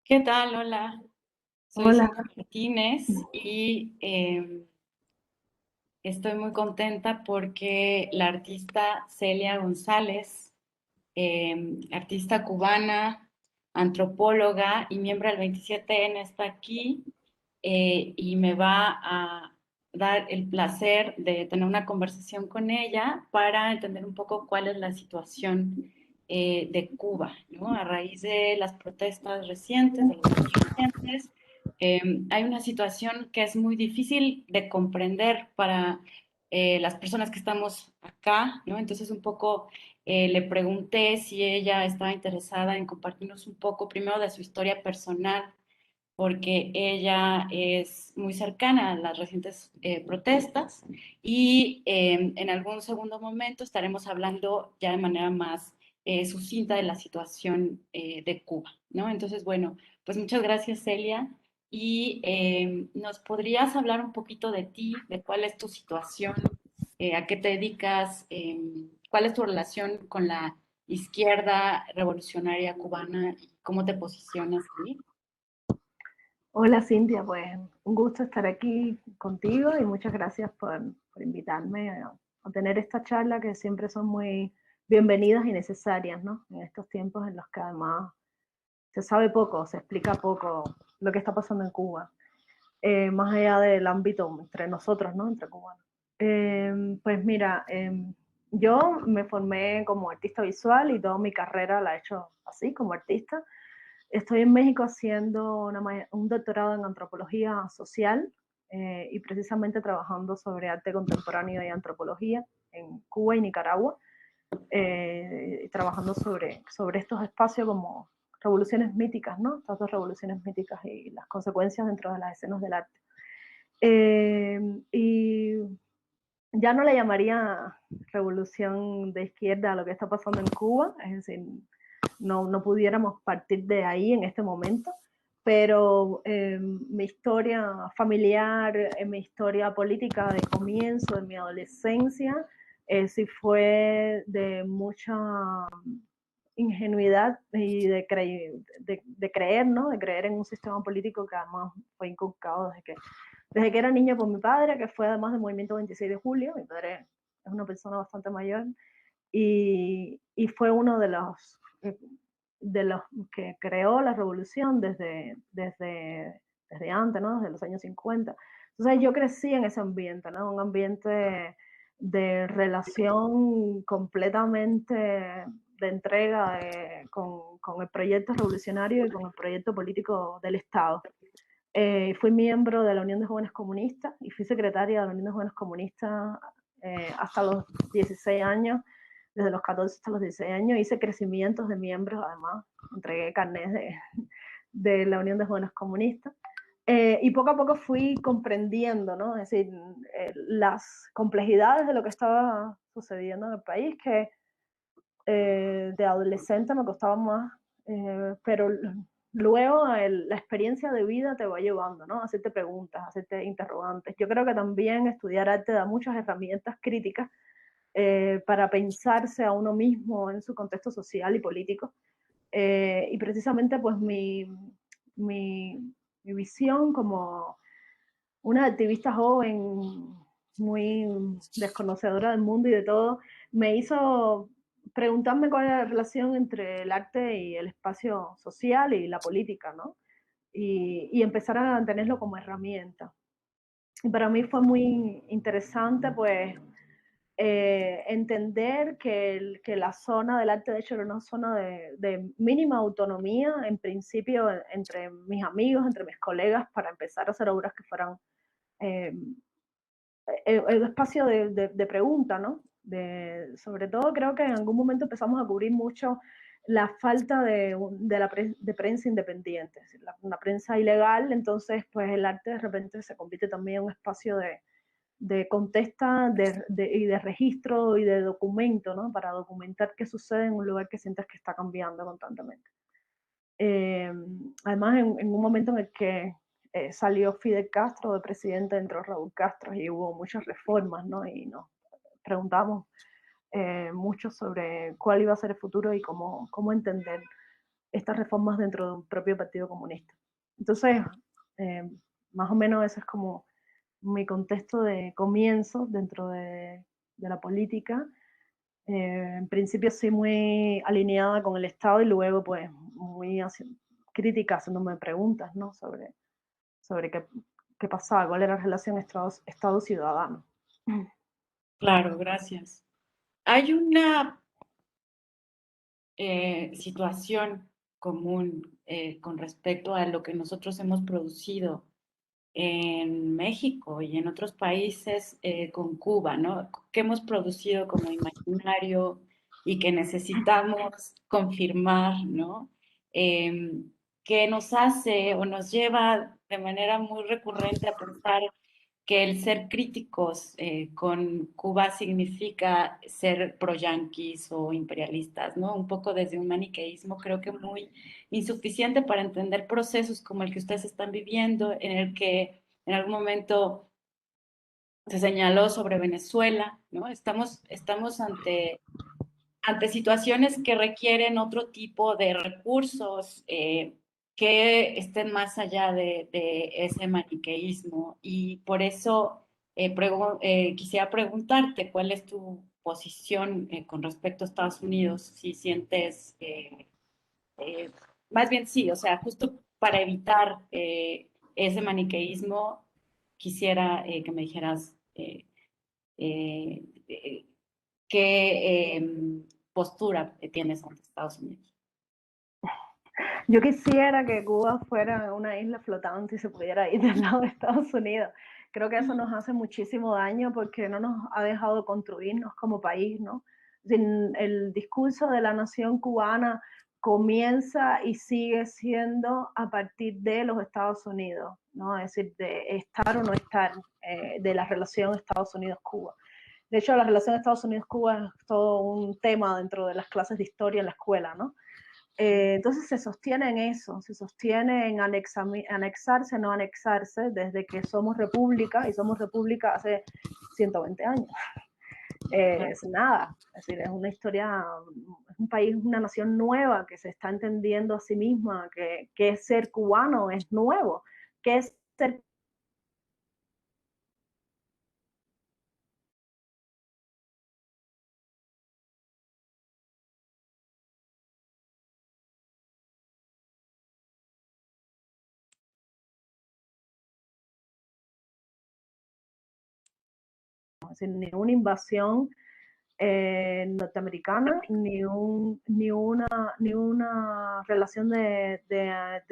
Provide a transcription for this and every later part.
¿Qué tal? Hola, soy Hola, Cintia Martínez y estoy muy contenta porque la artista Celia González, artista cubana, antropóloga y miembro del 27N, está aquí y me va a dar el placer de tener una conversación con ella para entender un poco cuál es la situación de Cuba, ¿no? A raíz de las protestas recientes, de los hechos recientes, eh, hay una situación que es muy difícil de comprender para las personas que estamos acá, ¿no? Entonces un poco le pregunté si ella estaba interesada en compartirnos un poco primero de su historia personal, porque ella es muy cercana a las recientes protestas y en algún segundo momento estaremos hablando ya de manera más sucinta de la situación de Cuba, ¿no? Entonces, bueno, pues muchas gracias, Celia. Y nos podrías hablar un poquito de ti, de cuál es tu situación, a qué te dedicas, cuál es tu relación con la izquierda revolucionaria cubana y cómo te posicionas ahí. hola Cintia, pues un gusto estar aquí contigo y muchas gracias por invitarme a tener esta charla que siempre son muy bienvenidas y necesarias, ¿no? En estos tiempos en los que además se sabe poco, se explica poco lo que está pasando en Cuba, más allá del ámbito entre nosotros, ¿no? Entre cubanos. Pues mira, yo me formé como artista visual y toda mi carrera la he hecho así, como artista. Estoy en México haciendo un doctorado en antropología social y precisamente trabajando sobre arte contemporáneo y antropología en Cuba y Nicaragua, trabajando sobre estos espacios como revoluciones míticas, ¿no? Estas dos revoluciones míticas y las consecuencias dentro de las escenas del arte. Y ya no le llamaría revolución de izquierda a lo que está pasando en Cuba, es decir, no pudiéramos partir de ahí en este momento, pero mi historia familiar, mi historia política de comienzo de mi adolescencia, sí fue de mucha ingenuidad y de creer, ¿no? De creer en un sistema político que además fue inculcado desde que era niña por mi padre, que fue además del movimiento 26 de julio. Mi padre es una persona bastante mayor y fue uno de los que creó la revolución desde antes, ¿no? Desde los años 50. Entonces yo crecí en ese ambiente, ¿no? Un ambiente de relación completamente de entrega con el proyecto revolucionario y con el proyecto político del Estado. Fui miembro de la Unión de Jóvenes Comunistas y fui secretaria de la Unión de Jóvenes Comunistas hasta los 16 años, desde los 14 hasta los 16 años. Hice crecimientos de miembros, además, entregué carnés de la Unión de Jóvenes Comunistas. Y poco a poco fui comprendiendo, ¿no? Es decir, las complejidades de lo que estaba sucediendo en el país, que de adolescente me costaba más, pero luego la experiencia de vida te va llevando, ¿no? A hacerte preguntas, a hacerte interrogantes. Yo creo que también estudiar arte da muchas herramientas críticas para pensarse a uno mismo en su contexto social y político. Y precisamente pues mi visión como una activista joven, muy desconocedora del mundo y de todo, me hizo preguntarme cuál era la relación entre el arte y el espacio social y la política, ¿no? Y empezar a tenerlo como herramienta. Y para mí fue muy interesante, pues, entender que la zona del arte, de hecho, era una zona de mínima autonomía, en principio, entre mis amigos, entre mis colegas, para empezar a hacer obras que fueran eh, el espacio de pregunta, ¿no? Sobre todo creo que en algún momento empezamos a cubrir mucho la falta de prensa independiente, es decir, una prensa ilegal. Entonces pues el arte de repente se convierte también en un espacio de contesta y de registro y de documento, ¿no? Para documentar qué sucede en un lugar que sientes que está cambiando constantemente. Eh, Además, en un momento en el que salió Fidel Castro de presidente, entró Raúl Castro y hubo muchas reformas, ¿no? Y nos preguntamos mucho sobre cuál iba a ser el futuro y cómo entender. estas reformas dentro de un propio partido comunista. Entonces, más o menos ese es como mi contexto de comienzo dentro de la política. En principio soy muy alineada con el Estado y luego pues muy crítica haciéndome preguntas, ¿no? sobre qué pasaba, cuál era la relación Estado-ciudadano. Claro, gracias. Hay una situación común con respecto a lo que nosotros hemos producido en México y en otros países con Cuba, ¿no? Que hemos producido como imaginario y que necesitamos confirmar, ¿no? Que nos hace o nos lleva de manera muy recurrente a pensar que el ser críticos con Cuba significa ser pro-yanquis o imperialistas, ¿no? Un poco desde un maniqueísmo creo que muy insuficiente para entender procesos como el que ustedes están viviendo, en el que en algún momento se señaló sobre Venezuela, ¿no? Estamos ante situaciones que requieren otro tipo de recursos que estén más allá de ese maniqueísmo. Y por eso quisiera preguntarte cuál es tu posición con respecto a Estados Unidos, si sientes, eh, más bien sí, o sea, justo para evitar ese maniqueísmo, quisiera que me dijeras eh, eh, qué postura tienes ante Estados Unidos. Yo quisiera que Cuba fuera una isla flotante y se pudiera ir del lado de Estados Unidos. Creo que eso nos hace muchísimo daño porque no nos ha dejado construirnos como país, ¿no? El discurso de la nación cubana comienza y sigue siendo a partir de los Estados Unidos, ¿no? Es decir, de estar o no estar, de la relación Estados Unidos-Cuba. De hecho, la relación Estados Unidos-Cuba es todo un tema dentro de las clases de historia en la escuela, ¿no? Entonces se sostiene en eso, se sostiene en anexarse, no anexarse, desde que somos república, y somos república hace 120 años. Es nada, es decir, es una historia, es un país, una nación nueva que se está entendiendo a sí misma, que ser cubano es nuevo, que es ser es decir, ni una invasión norteamericana ni una relación de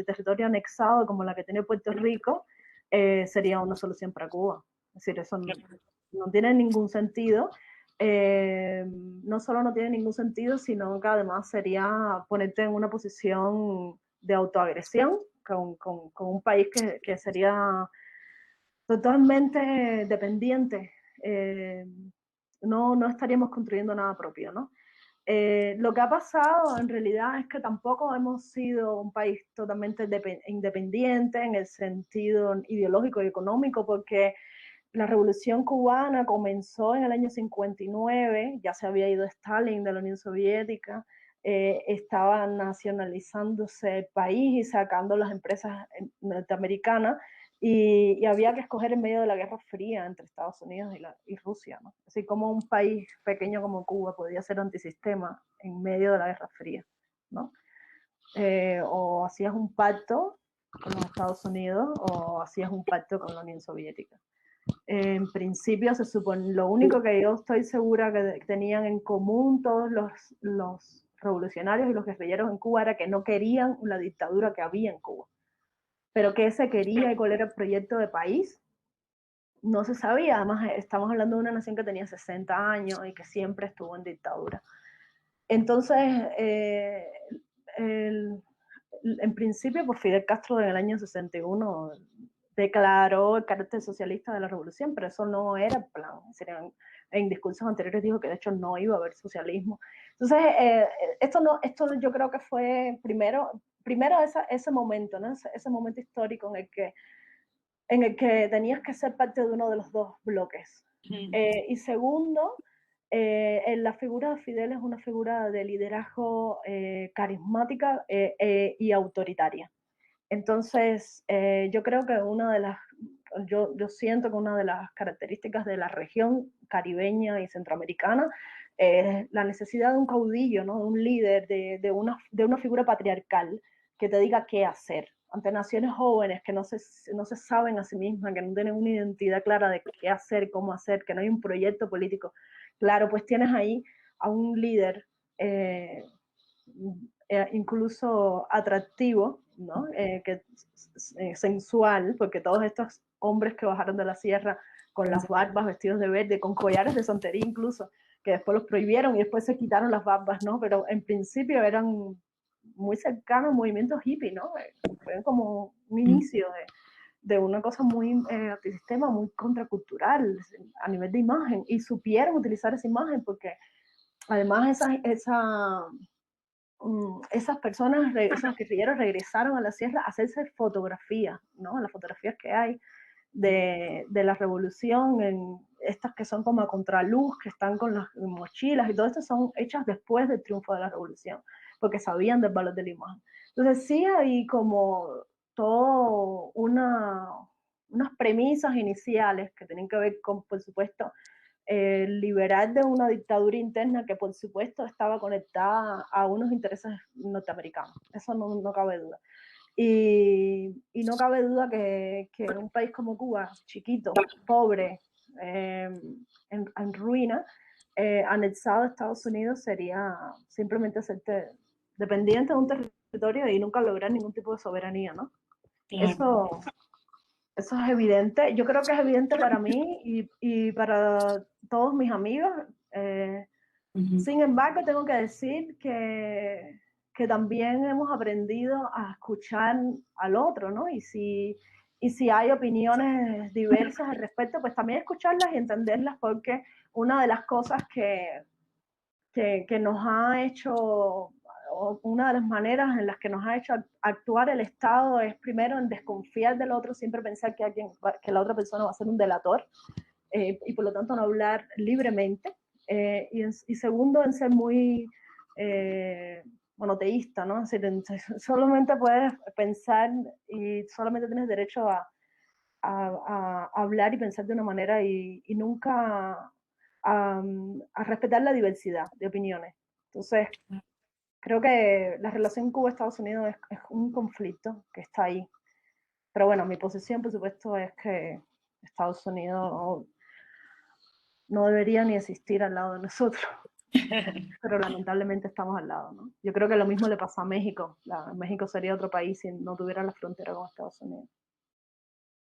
territorio anexado como la que tiene Puerto Rico sería una solución para Cuba. Es decir, eso no tiene ningún sentido. No solo no tiene ningún sentido, sino que además sería ponerte en una posición de autoagresión con un país que sería totalmente dependiente. No estaríamos construyendo nada propio, ¿no? Lo que ha pasado en realidad es que tampoco hemos sido un país totalmente independiente en el sentido ideológico y económico, porque la revolución cubana comenzó en el año 59, ya se había ido Stalin de la Unión Soviética, estaba nacionalizándose el país y sacando las empresas norteamericanas, y había que escoger en medio de la Guerra Fría entre Estados Unidos y Rusia, ¿no? Así como un país pequeño como Cuba podía ser antisistema en medio de la Guerra Fría, ¿no? O hacías un pacto con los Estados Unidos o hacías un pacto con la Unión Soviética. En principio se supone, lo único que yo estoy segura que tenían en común todos los revolucionarios y los guerrilleros en Cuba era que no querían la dictadura que había en Cuba. Pero qué se quería y cuál era el proyecto de país, no se sabía. Además, estamos hablando de una nación que tenía 60 años y que siempre estuvo en dictadura. Entonces, en principio, pues Fidel Castro en el año 61 declaró el carácter socialista de la revolución, pero eso no era el plan. En discursos anteriores dijo que de hecho no iba a haber socialismo. Entonces, esto yo creo que fue primero ese momento, ¿no? Ese momento histórico en el que tenías que ser parte de uno de los dos bloques. Y segundo, la figura de Fidel es una figura de liderazgo carismática y autoritaria. Entonces, yo creo que yo siento que una de las características de la región caribeña y centroamericana es la necesidad de un caudillo, ¿no? De un líder, de una figura patriarcal que te diga qué hacer ante naciones jóvenes que no se saben a sí mismas, que no tienen una identidad clara de qué hacer, cómo hacer, que no hay un proyecto político. Claro, pues tienes ahí a un líder incluso atractivo, ¿no? Sensual, porque todos estos hombres que bajaron de la sierra con las barbas, vestidos de verde, con collares de santería incluso, que después los prohibieron y después se quitaron las barbas, ¿no? Pero en principio eran muy cercanos al movimiento hippie, ¿no? Fue como un inicio de una cosa muy antisistema, muy contracultural a nivel de imagen, y supieron utilizar esa imagen porque además esas personas, esos guerrilleros regresaron a la sierra a hacerse fotografías, ¿no? Las fotografías que hay de la revolución, estas que son como a contraluz, que están con las mochilas y todo esto son hechas después del triunfo de la revolución, porque sabían del valor de la imagen. Entonces sí hay como todo unas premisas iniciales que tienen que ver con, por supuesto, liberar de una dictadura interna que por supuesto estaba conectada a unos intereses norteamericanos, eso no cabe duda. Y no cabe duda que un país como Cuba, chiquito, pobre, en ruina, anexado a Estados Unidos sería simplemente hacerte dependiente de un territorio y nunca lograr ningún tipo de soberanía, ¿no? Claro. Eso es evidente. Yo creo que es evidente para mí y para todos mis amigos. Sin embargo, tengo que decir que también hemos aprendido a escuchar al otro, ¿no? Y si hay opiniones diversas al respecto, pues también escucharlas y entenderlas, porque una de las cosas que nos ha hecho, o una de las maneras en las que nos ha hecho actuar el Estado es primero en desconfiar del otro, siempre pensar que la otra persona va a ser un delator y por lo tanto no hablar libremente. Y segundo, en ser muy monoteísta, ¿no? Es decir, solamente puedes pensar y solamente tienes derecho a hablar y pensar de una manera y nunca a respetar la diversidad de opiniones. Entonces, creo que la relación Cuba-Estados Unidos es un conflicto que está ahí. Pero bueno, mi posición, por supuesto, es que Estados Unidos no debería ni existir al lado de nosotros, pero lamentablemente estamos al lado, ¿no? Yo creo que lo mismo le pasa a México. México sería otro país si no tuviera la frontera con Estados Unidos.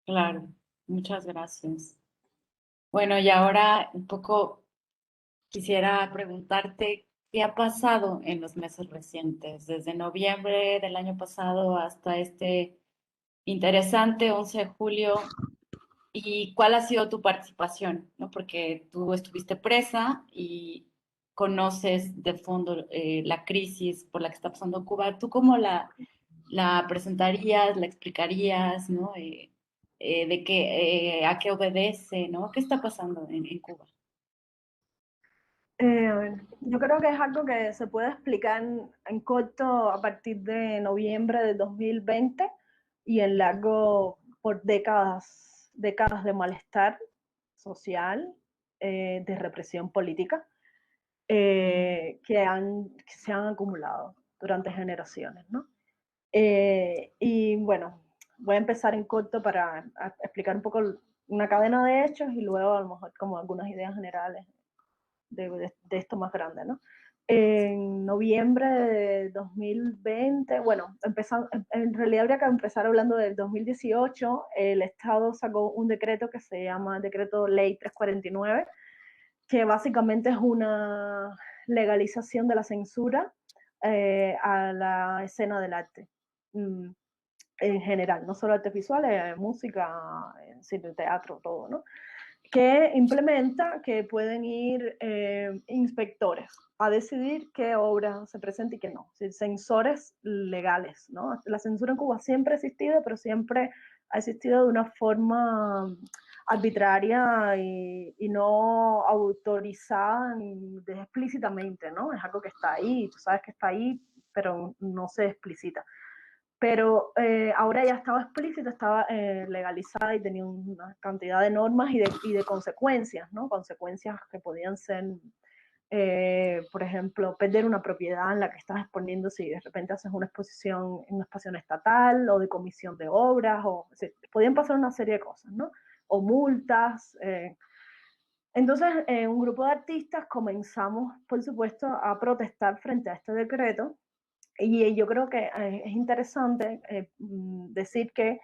Claro, muchas gracias. Bueno, y ahora un poco quisiera preguntarte qué ha pasado en los meses recientes, desde noviembre del año pasado hasta este interesante 11 de julio, y cuál ha sido tu participación, ¿no? Porque tú estuviste presa y conoces de fondo la crisis por la que está pasando Cuba. ¿Tú cómo la presentarías, la explicarías, ¿no? A qué obedece, ¿no? ¿Qué está pasando en Cuba? Yo creo que es algo que se puede explicar en corto a partir de noviembre de 2020 y en largo por décadas de malestar social, de represión política, que se han acumulado durante generaciones, ¿no? Y bueno, voy a empezar en corto para explicar un poco una cadena de hechos y luego a lo mejor como algunas ideas generales de esto más grande, ¿no? En noviembre de 2020, bueno, en realidad habría que empezar hablando del 2018, el Estado sacó un decreto que se llama Decreto Ley 349, que básicamente es una legalización de la censura a la escena del arte. En general, no solo artes visuales, música, cine, teatro, todo, ¿no? Que implementa que pueden ir inspectores a decidir qué obra se presenta y qué no, censores legales, ¿no? La censura en Cuba siempre ha existido, pero siempre ha existido de una forma arbitraria y no autorizada explícitamente, ¿no? Es algo que está ahí, tú sabes que está ahí, pero no se explicita. Pero ahora ya estaba explícita, estaba legalizada y tenía una cantidad de normas y de consecuencias, ¿no? Consecuencias que podían ser, por ejemplo, perder una propiedad en la que estás exponiendo si de repente haces una exposición en un espacio estatal o de comisión de obras, o podían pasar una serie de cosas, ¿no? O multas. Entonces, un grupo de artistas comenzamos, por supuesto, a protestar frente a este decreto. Y yo creo que es interesante decir que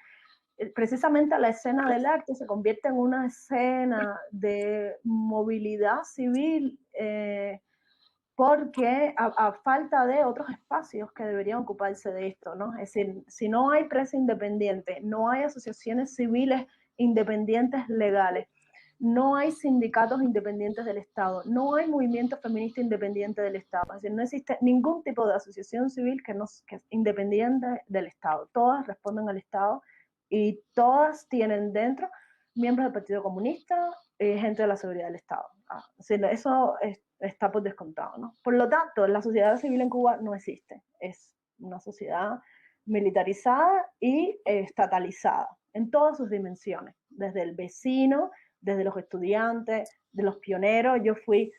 precisamente la escena del arte se convierte en una escena de movilidad civil porque a falta de otros espacios que deberían ocuparse de esto, ¿no? Es decir, si no hay prensa independiente, no hay asociaciones civiles independientes legales, no hay sindicatos independientes del Estado, no hay movimiento feminista independiente del Estado, es decir, no existe ningún tipo de asociación civil que es independiente del Estado, todas responden al Estado y todas tienen dentro miembros del Partido Comunista, gente de la seguridad del Estado. Eso está por descontado, ¿no? Por lo tanto, la sociedad civil en Cuba no existe, es una sociedad militarizada y estatalizada en todas sus dimensiones, desde el vecino, desde los estudiantes, de los pioneros. Yo fui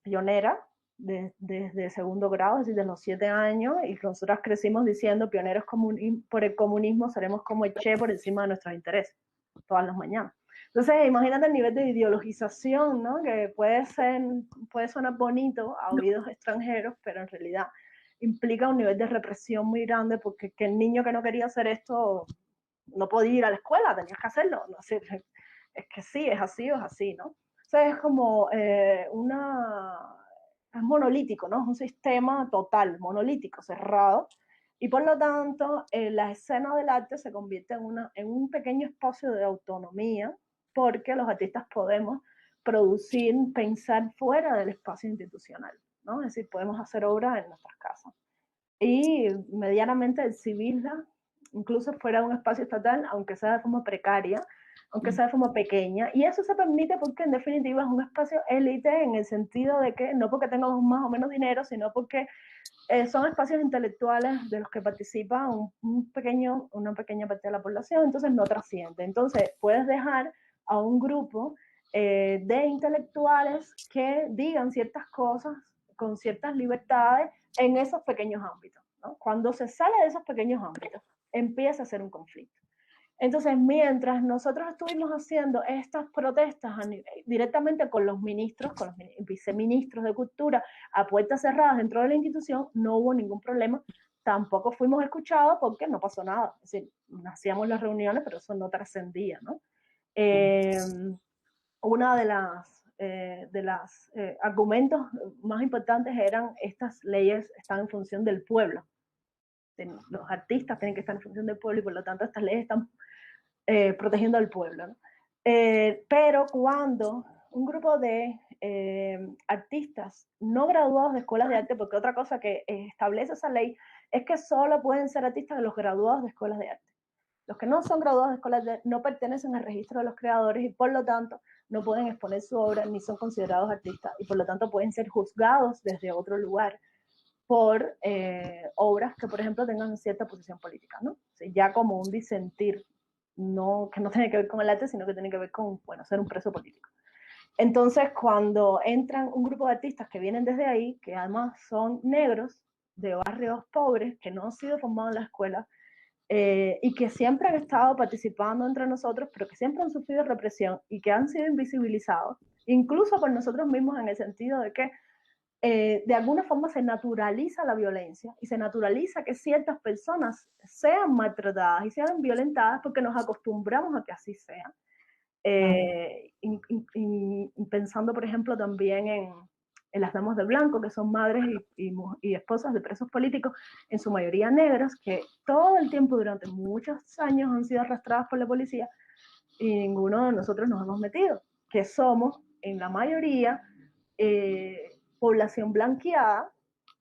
pionera desde segundo grado, es decir, de los 7 años, y nosotras crecimos diciendo pioneros por el comunismo seremos como el Che por encima de nuestros intereses, todas las mañanas. Entonces, imagínate el nivel de ideologización, ¿no? Que puede sonar bonito a oídos extranjeros, pero en realidad implica un nivel de represión muy grande, porque que el niño que no quería hacer esto no podía ir a la escuela, tenías que hacerlo. No sé, es que sí, es así o es así, ¿no? O sea, es como es monolítico, ¿no? Es un sistema total, monolítico, cerrado, y por lo tanto la escena del arte se convierte en un pequeño espacio de autonomía, porque los artistas podemos producir, pensar fuera del espacio institucional, ¿no? Es decir, podemos hacer obras en nuestras casas. Y medianamente exhibirla, incluso fuera de un espacio estatal, aunque sea de forma precaria, aunque sea de forma pequeña, y eso se permite porque en definitiva es un espacio élite en el sentido de que no porque tengamos más o menos dinero, sino porque son espacios intelectuales de los que participa una pequeña parte de la población, entonces no trasciende. Entonces puedes dejar a un grupo de intelectuales que digan ciertas cosas con ciertas libertades en esos pequeños ámbitos, ¿no? Cuando se sale de esos pequeños ámbitos, empieza a ser un conflicto. Entonces, mientras nosotros estuvimos haciendo estas protestas directamente con los ministros, con los viceministros de Cultura, a puertas cerradas dentro de la institución, no hubo ningún problema. Tampoco fuimos escuchados porque no pasó nada. Es decir, hacíamos las reuniones, pero eso no trascendía, ¿no? Una de las argumentos más importantes eran estas leyes están en función del pueblo. Los artistas tienen que estar en función del pueblo y por lo tanto estas leyes están protegiendo al pueblo, ¿no? Pero cuando un grupo de artistas no graduados de escuelas de arte, porque otra cosa que establece esa ley es que solo pueden ser artistas los graduados de escuelas de arte. Los que no son graduados de escuelas de arte no pertenecen al registro de los creadores y por lo tanto no pueden exponer su obra ni son considerados artistas y por lo tanto pueden ser juzgados desde otro lugar por obras que, por ejemplo, tengan cierta posición política, ¿no? O sea, ya como un disentir, no, que no tiene que ver con el arte, sino que tiene que ver con, bueno, ser un preso político. Entonces, cuando entran un grupo de artistas que vienen desde ahí, que además son negros, de barrios pobres, que no han sido formados en la escuela, y que siempre han estado participando entre nosotros, pero que siempre han sufrido represión y que han sido invisibilizados, incluso por nosotros mismos en el sentido de que de alguna forma se naturaliza la violencia y se naturaliza que ciertas personas sean maltratadas y sean violentadas porque nos acostumbramos a que así sea. Y pensando, por ejemplo, también en las damas de blanco, que son madres y esposas de presos políticos, en su mayoría negras, que todo el tiempo, durante muchos años, han sido arrastradas por la policía y ninguno de nosotros nos hemos metido, que somos, en la mayoría, población blanqueada,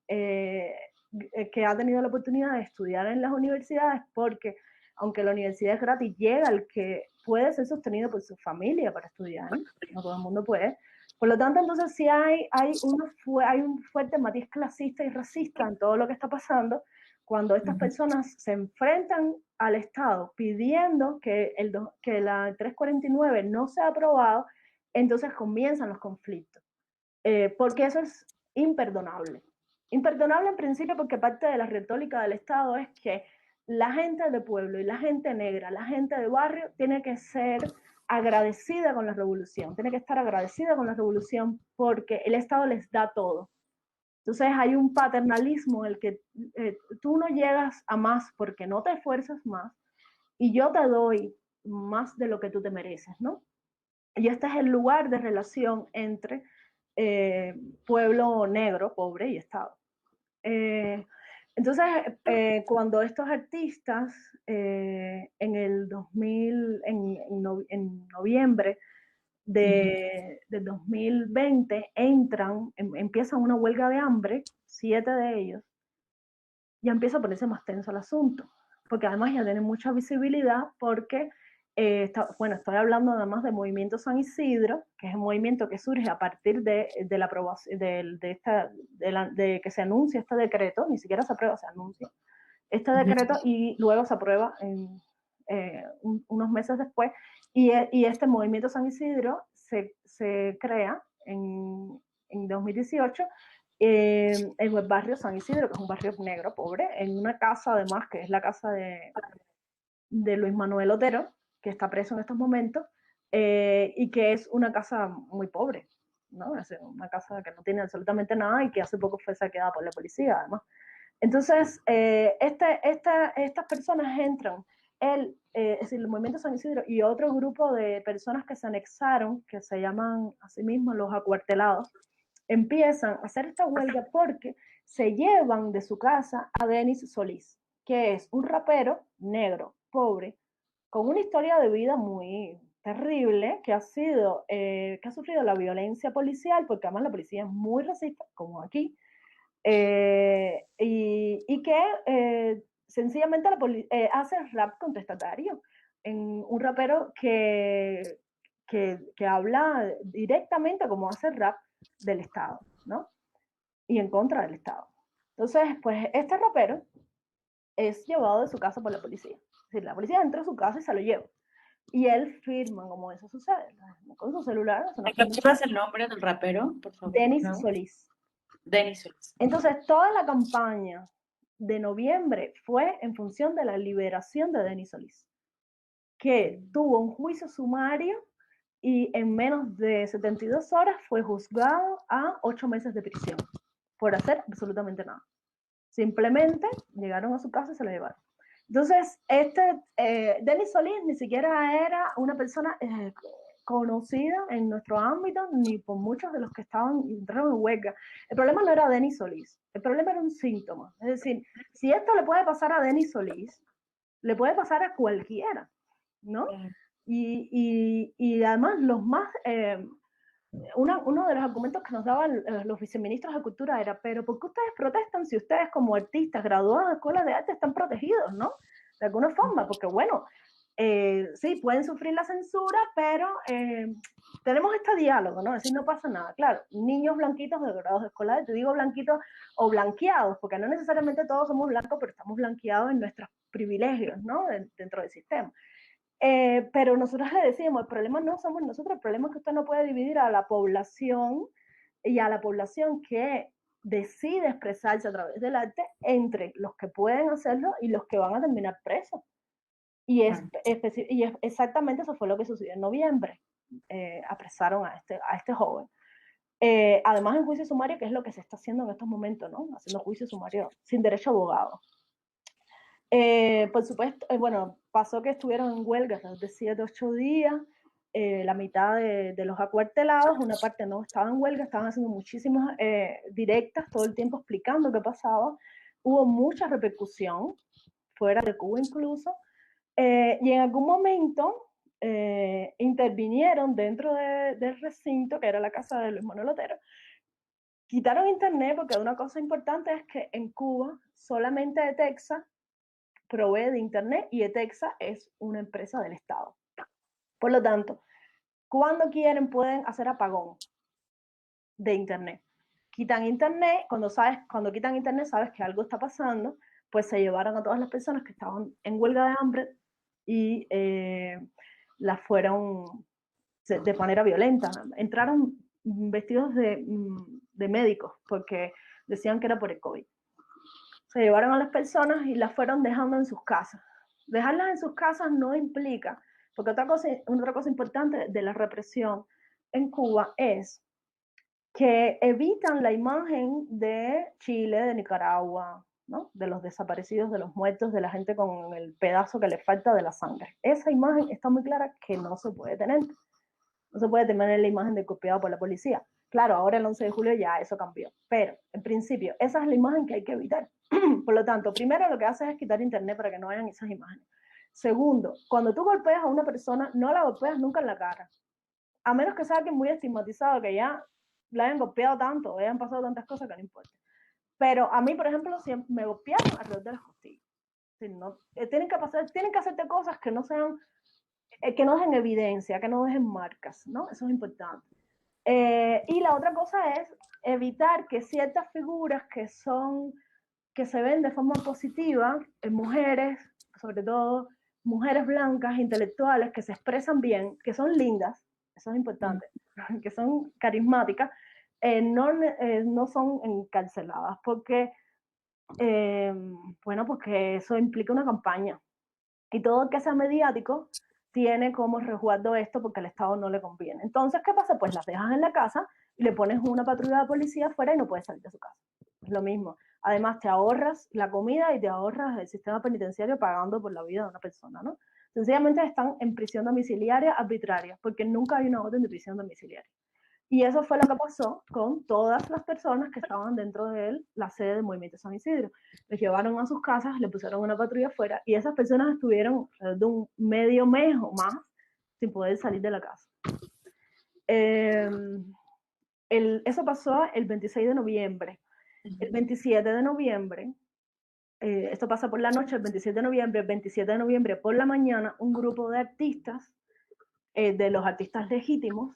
que ha tenido la oportunidad de estudiar en las universidades porque aunque la universidad es gratis, llega al que puede ser sostenido por su familia para estudiar, no todo el mundo puede. Por lo tanto, entonces sí hay un fuerte matiz clasista y racista en todo lo que está pasando cuando estas personas se enfrentan al Estado pidiendo que la 349 no sea aprobado, entonces comienzan los conflictos. Porque eso es imperdonable. Imperdonable en principio porque parte de la retórica del Estado es que la gente de pueblo y la gente negra, la gente de barrio, tiene que ser agradecida con la revolución, tiene que estar agradecida con la revolución porque el Estado les da todo. Entonces hay un paternalismo en el que tú no llegas a más porque no te esfuerzas más y yo te doy más de lo que tú te mereces, ¿no? Y este es el lugar de relación entre pueblo negro, pobre y Estado. Entonces, cuando estos artistas en el 2000, en noviembre de 2020 empiezan una huelga de hambre, 7 de ellos, ya empieza a ponerse más tenso el asunto, porque además ya tienen mucha visibilidad porque, estoy hablando además de Movimiento San Isidro, que es un movimiento que surge a partir de la aprobación, de que se anuncia este decreto, ni siquiera se aprueba, se anuncia este decreto y luego se aprueba unos meses después, y este Movimiento San Isidro se crea en 2018 en el barrio San Isidro, que es un barrio negro, pobre, en una casa además, que es la casa de Luis Manuel Otero, que está preso en estos momentos, y que es una casa muy pobre, ¿no? Es una casa que no tiene absolutamente nada y que hace poco fue saqueada por la policía, además. Entonces, estas personas entran, es decir, el Movimiento San Isidro y otro grupo de personas que se anexaron, que se llaman a sí mismos los acuartelados, empiezan a hacer esta huelga porque se llevan de su casa a Denis Solís, que es un rapero negro, pobre, con una historia de vida muy terrible, que ha sufrido la violencia policial, porque además la policía es muy racista, como aquí, y que sencillamente hace rap contestatario, en un rapero que habla directamente como hace rap del Estado, ¿no? Y en contra del Estado. Entonces, pues este rapero es llevado de su casa por la policía. Es decir, la policía entra a su casa y se lo lleva. Y él firma como eso sucede, con su celular. ¿Me capturas el nombre del rapero, por favor? Denis No. Solís. Denis Solís. Entonces, toda la campaña de noviembre fue en función de la liberación de Denis Solís, que tuvo un juicio sumario y en menos de 72 horas fue juzgado a 8 meses de prisión por hacer absolutamente nada. Simplemente llegaron a su casa y se lo llevaron. Entonces, Denis Solís ni siquiera era una persona conocida en nuestro ámbito, ni por muchos de los que entraron en huelga. El problema no era Denis Solís, el problema era un síntoma. Es decir, si esto le puede pasar a Denis Solís, le puede pasar a cualquiera, ¿no? Y además los más... uno de los argumentos que nos daban los viceministros de Cultura era, pero ¿por qué ustedes protestan si ustedes como artistas graduados de escuelas de arte están protegidos, ¿no? De alguna forma, porque bueno, sí, pueden sufrir la censura, pero tenemos este diálogo, ¿no? Es decir, no pasa nada. Claro, niños blanquitos de graduados de escuela, te digo blanquitos o blanqueados, porque no necesariamente todos somos blancos, pero estamos blanqueados en nuestros privilegios, ¿no? Dentro del sistema. Pero nosotros le decimos, el problema no somos nosotros, el problema es que usted no puede dividir a la población y a la población que decide expresarse a través del arte entre los que pueden hacerlo y los que van a terminar presos. Y exactamente eso fue lo que sucedió en noviembre. Apresaron a este joven. Además en juicio sumario, que es lo que se está haciendo en estos momentos, ¿no? Haciendo juicio sumario sin derecho a abogado. Por supuesto, bueno, pasó que estuvieron en huelga de 7 8 días, la mitad de los acuartelados, una parte no estaba en huelga, estaban haciendo muchísimas directas todo el tiempo explicando qué pasaba. Hubo mucha repercusión, fuera de Cuba incluso, y en algún momento intervinieron dentro del recinto, que era la casa de Luis Manuel Otero. Quitaron internet porque una cosa importante es que en Cuba solamente de Texas provee de Internet y ETEXA es una empresa del Estado. Por lo tanto, cuando quieren pueden hacer apagón de Internet. Quitan Internet, cuando quitan Internet sabes que algo está pasando, pues se llevaron a todas las personas que estaban en huelga de hambre y las fueron de manera violenta. Entraron vestidos de médicos porque decían que era por el COVID. Se llevaron a las personas y las fueron dejando en sus casas. Dejarlas en sus casas no implica, porque otra cosa importante de la represión en Cuba es que evitan la imagen de Chile, de Nicaragua, ¿no? De los desaparecidos, de los muertos, de la gente con el pedazo que le falta de la sangre. Esa imagen está muy clara que no se puede tener. No se puede tener la imagen de copiado por la policía. Claro, ahora el 11 de julio ya eso cambió, pero en principio esa es la imagen que hay que evitar. Por lo tanto, primero lo que haces es quitar internet para que no vean esas imágenes. Segundo, cuando tú golpeas a una persona, no la golpeas nunca en la cara, a menos que sea alguien muy estigmatizado, que ya la hayan golpeado tanto, o hayan pasado tantas cosas que no importa. Pero a mí, por ejemplo, siempre me golpearon alrededor de las costillas. No, tienen que hacerte cosas que no sean, que no dejen evidencia, que no dejen marcas, ¿no? Eso es importante. Y la otra cosa es evitar que ciertas figuras que se ven de forma positiva, en mujeres, sobre todo mujeres blancas, intelectuales, que se expresan bien, que son lindas, eso es importante, que son carismáticas, no son encarceladas, porque, bueno, porque eso implica una campaña. Y todo el que sea mediático tiene como resguardo esto porque al Estado no le conviene. Entonces, ¿qué pasa? Pues las dejas en la casa y le pones una patrulla de policía afuera y no puedes salir de su casa. Es lo mismo. Además, te ahorras la comida y te ahorras el sistema penitenciario pagando por la vida de una persona, ¿no? Sencillamente están en prisión domiciliaria arbitraria, porque nunca hay una orden de prisión domiciliaria. Y eso fue lo que pasó con todas las personas que estaban dentro de la sede del Movimiento San Isidro. Les llevaron a sus casas, le pusieron una patrulla afuera y esas personas estuvieron de un medio mes o más sin poder salir de la casa. Eso pasó el 26 de noviembre. El 27 de noviembre, esto pasa por la noche, el 27 de noviembre, el 27 de noviembre por la mañana, un grupo de artistas, de los artistas legítimos,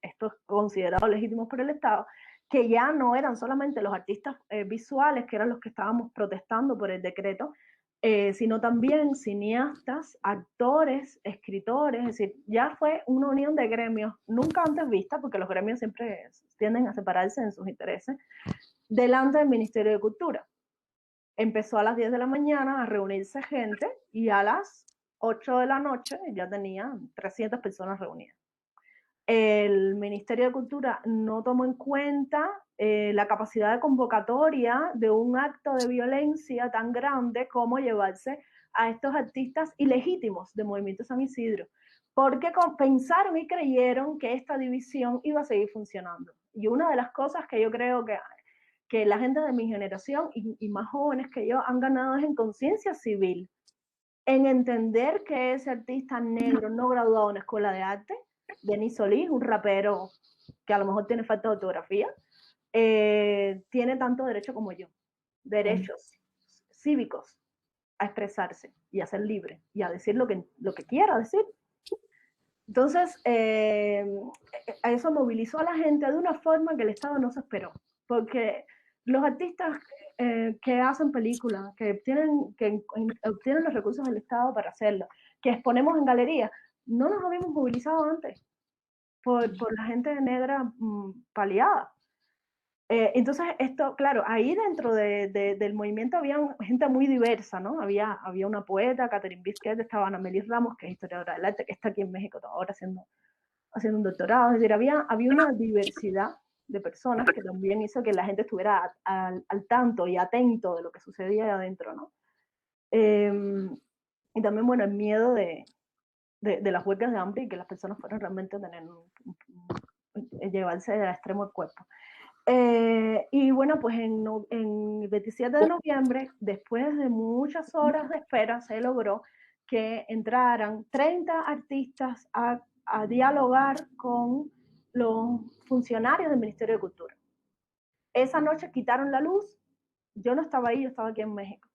estos considerados legítimos por el Estado, que ya no eran solamente los artistas visuales, que eran los que estábamos protestando por el decreto, sino también cineastas, actores, escritores, es decir, ya fue una unión de gremios nunca antes vista, porque los gremios siempre tienden a separarse en sus intereses, delante del Ministerio de Cultura. Empezó a las 10 de la mañana a reunirse gente y a las 8 de la noche ya tenían 300 personas reunidas. El Ministerio de Cultura no tomó en cuenta la capacidad de convocatoria de un acto de violencia tan grande como llevarse a estos artistas ilegítimos del Movimiento San Isidro, porque pensaron y creyeron que esta división iba a seguir funcionando. Y una de las cosas que yo creo que la gente de mi generación y más jóvenes que yo han ganado es en conciencia civil, en entender que ese artista negro no graduado en una escuela de arte, Denis Solís, un rapero que a lo mejor tiene falta de ortografía, tiene tanto derecho como yo, derechos cívicos a expresarse y a ser libre y a decir lo que quiera decir. Entonces, a eso movilizó a la gente de una forma que el Estado no se esperó, porque los artistas que hacen películas, que obtienen los recursos del Estado para hacerlo, que exponemos en galerías, no nos habíamos movilizado antes por la gente negra paliada. Entonces, esto, claro, ahí dentro del movimiento había gente muy diversa, ¿no? Había una poeta, Catherine Bisquet, estaba Amelie Ramos, que es historiadora del arte, que está aquí en México ahora haciendo un doctorado. Es decir, había una diversidad de personas que también hizo que la gente estuviera al tanto y atento de lo que sucedía ahí adentro, ¿no? Y también, bueno, el miedo de las huelgas de hambre y que las personas fueran realmente a tener llevarse al extremo el cuerpo. Y bueno, pues en el 27 de noviembre, después de muchas horas de espera, se logró que entraran 30 artistas a dialogar con los funcionarios del Ministerio de Cultura. Esa noche quitaron la luz, yo no estaba ahí, yo estaba aquí en México,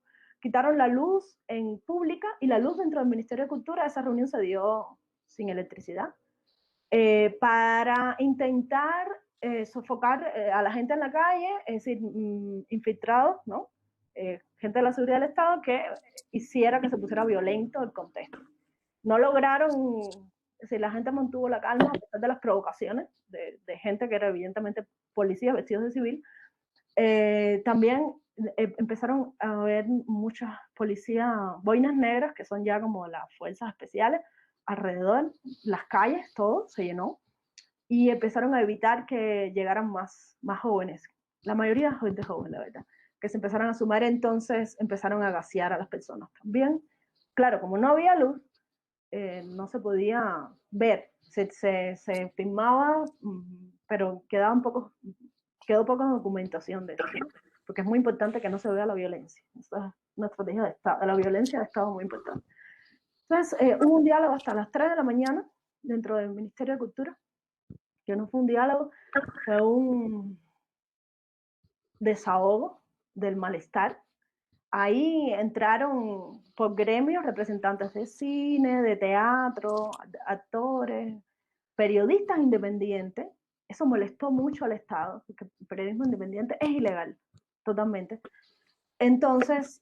quitaron la luz en pública y la luz dentro del Ministerio de Cultura. Esa reunión se dio sin electricidad, para intentar sofocar a la gente en la calle, es decir, infiltrados, ¿no? Gente de la seguridad del Estado que hiciera que se pusiera violento el contexto. No lograron, es decir, la gente mantuvo la calma a pesar de las provocaciones de gente que era evidentemente policías vestidos de civil. También empezaron a haber muchas policías, boinas negras, que son ya como las fuerzas especiales, alrededor, las calles, todo se llenó, y empezaron a evitar que llegaran más jóvenes, la mayoría gente joven, la verdad, que se empezaron a sumar. Entonces empezaron a gasear a las personas también. Claro, como no había luz, no se podía ver, se filmaba, pero quedó poca documentación de eso, ¿no? Porque es muy importante que no se vea la violencia. Esa es una estrategia de Estado, la violencia de Estado es muy importante. Entonces, hubo un diálogo hasta las 3 de la mañana dentro del Ministerio de Cultura, que no fue un diálogo, fue un desahogo del malestar. Ahí entraron por gremios representantes de cine, de teatro, actores, periodistas independientes. Eso molestó mucho al Estado, porque el periodismo independiente es ilegal, totalmente. Entonces,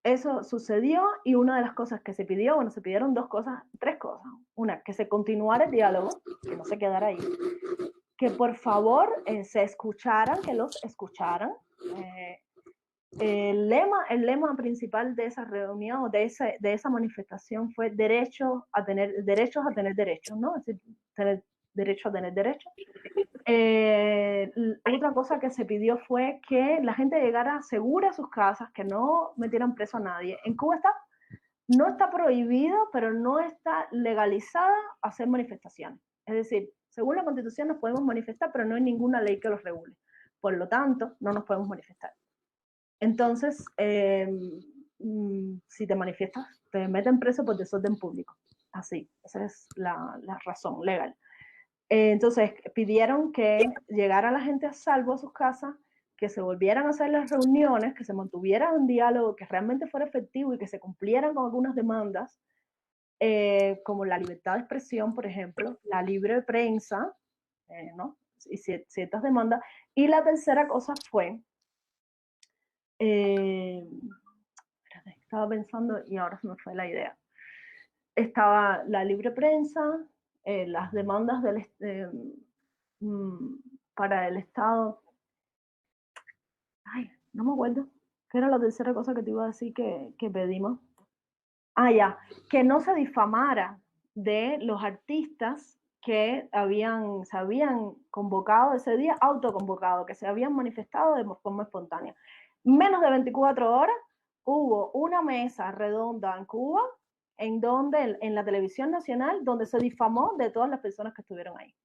eso sucedió, y una de las cosas que se pidió, bueno, se pidieron tres cosas. Una, que se continuara el diálogo, que no se quedara ahí. Que por favor se escucharan, que los escucharan. El lema principal de esa reunión, de esa manifestación, fue derechos a tener derechos, ¿no? Es decir, tener derecho a tener derechos. Otra cosa que se pidió fue que la gente llegara segura a sus casas, que no metieran preso a nadie. En Cuba no está prohibido, pero no está legalizada hacer manifestaciones. Es decir, según la Constitución nos podemos manifestar, pero no hay ninguna ley que los regule. Por lo tanto, no nos podemos manifestar. Entonces, si te manifiestas, te meten preso por desorden público. Así, esa es la razón legal. Entonces, pidieron que llegara la gente a salvo a sus casas, que se volvieran a hacer las reuniones, que se mantuviera un diálogo que realmente fuera efectivo y que se cumplieran con algunas demandas, como la libertad de expresión, por ejemplo, la libre prensa, ¿no? Y ciertas demandas. Y la tercera cosa fue, estaba pensando y ahora se me fue la idea. Estaba la libre prensa, las demandas para el Estado. Ay, no me acuerdo. ¿Qué era la tercera cosa que te iba a decir que pedimos? Ah, ya, que no se difamara de los artistas que se habían convocado ese día, autoconvocado, que se habían manifestado de forma espontánea. Menos de 24 horas hubo una mesa redonda en Cuba, en la televisión nacional, donde se difamó de todas las personas que estuvieron ahí.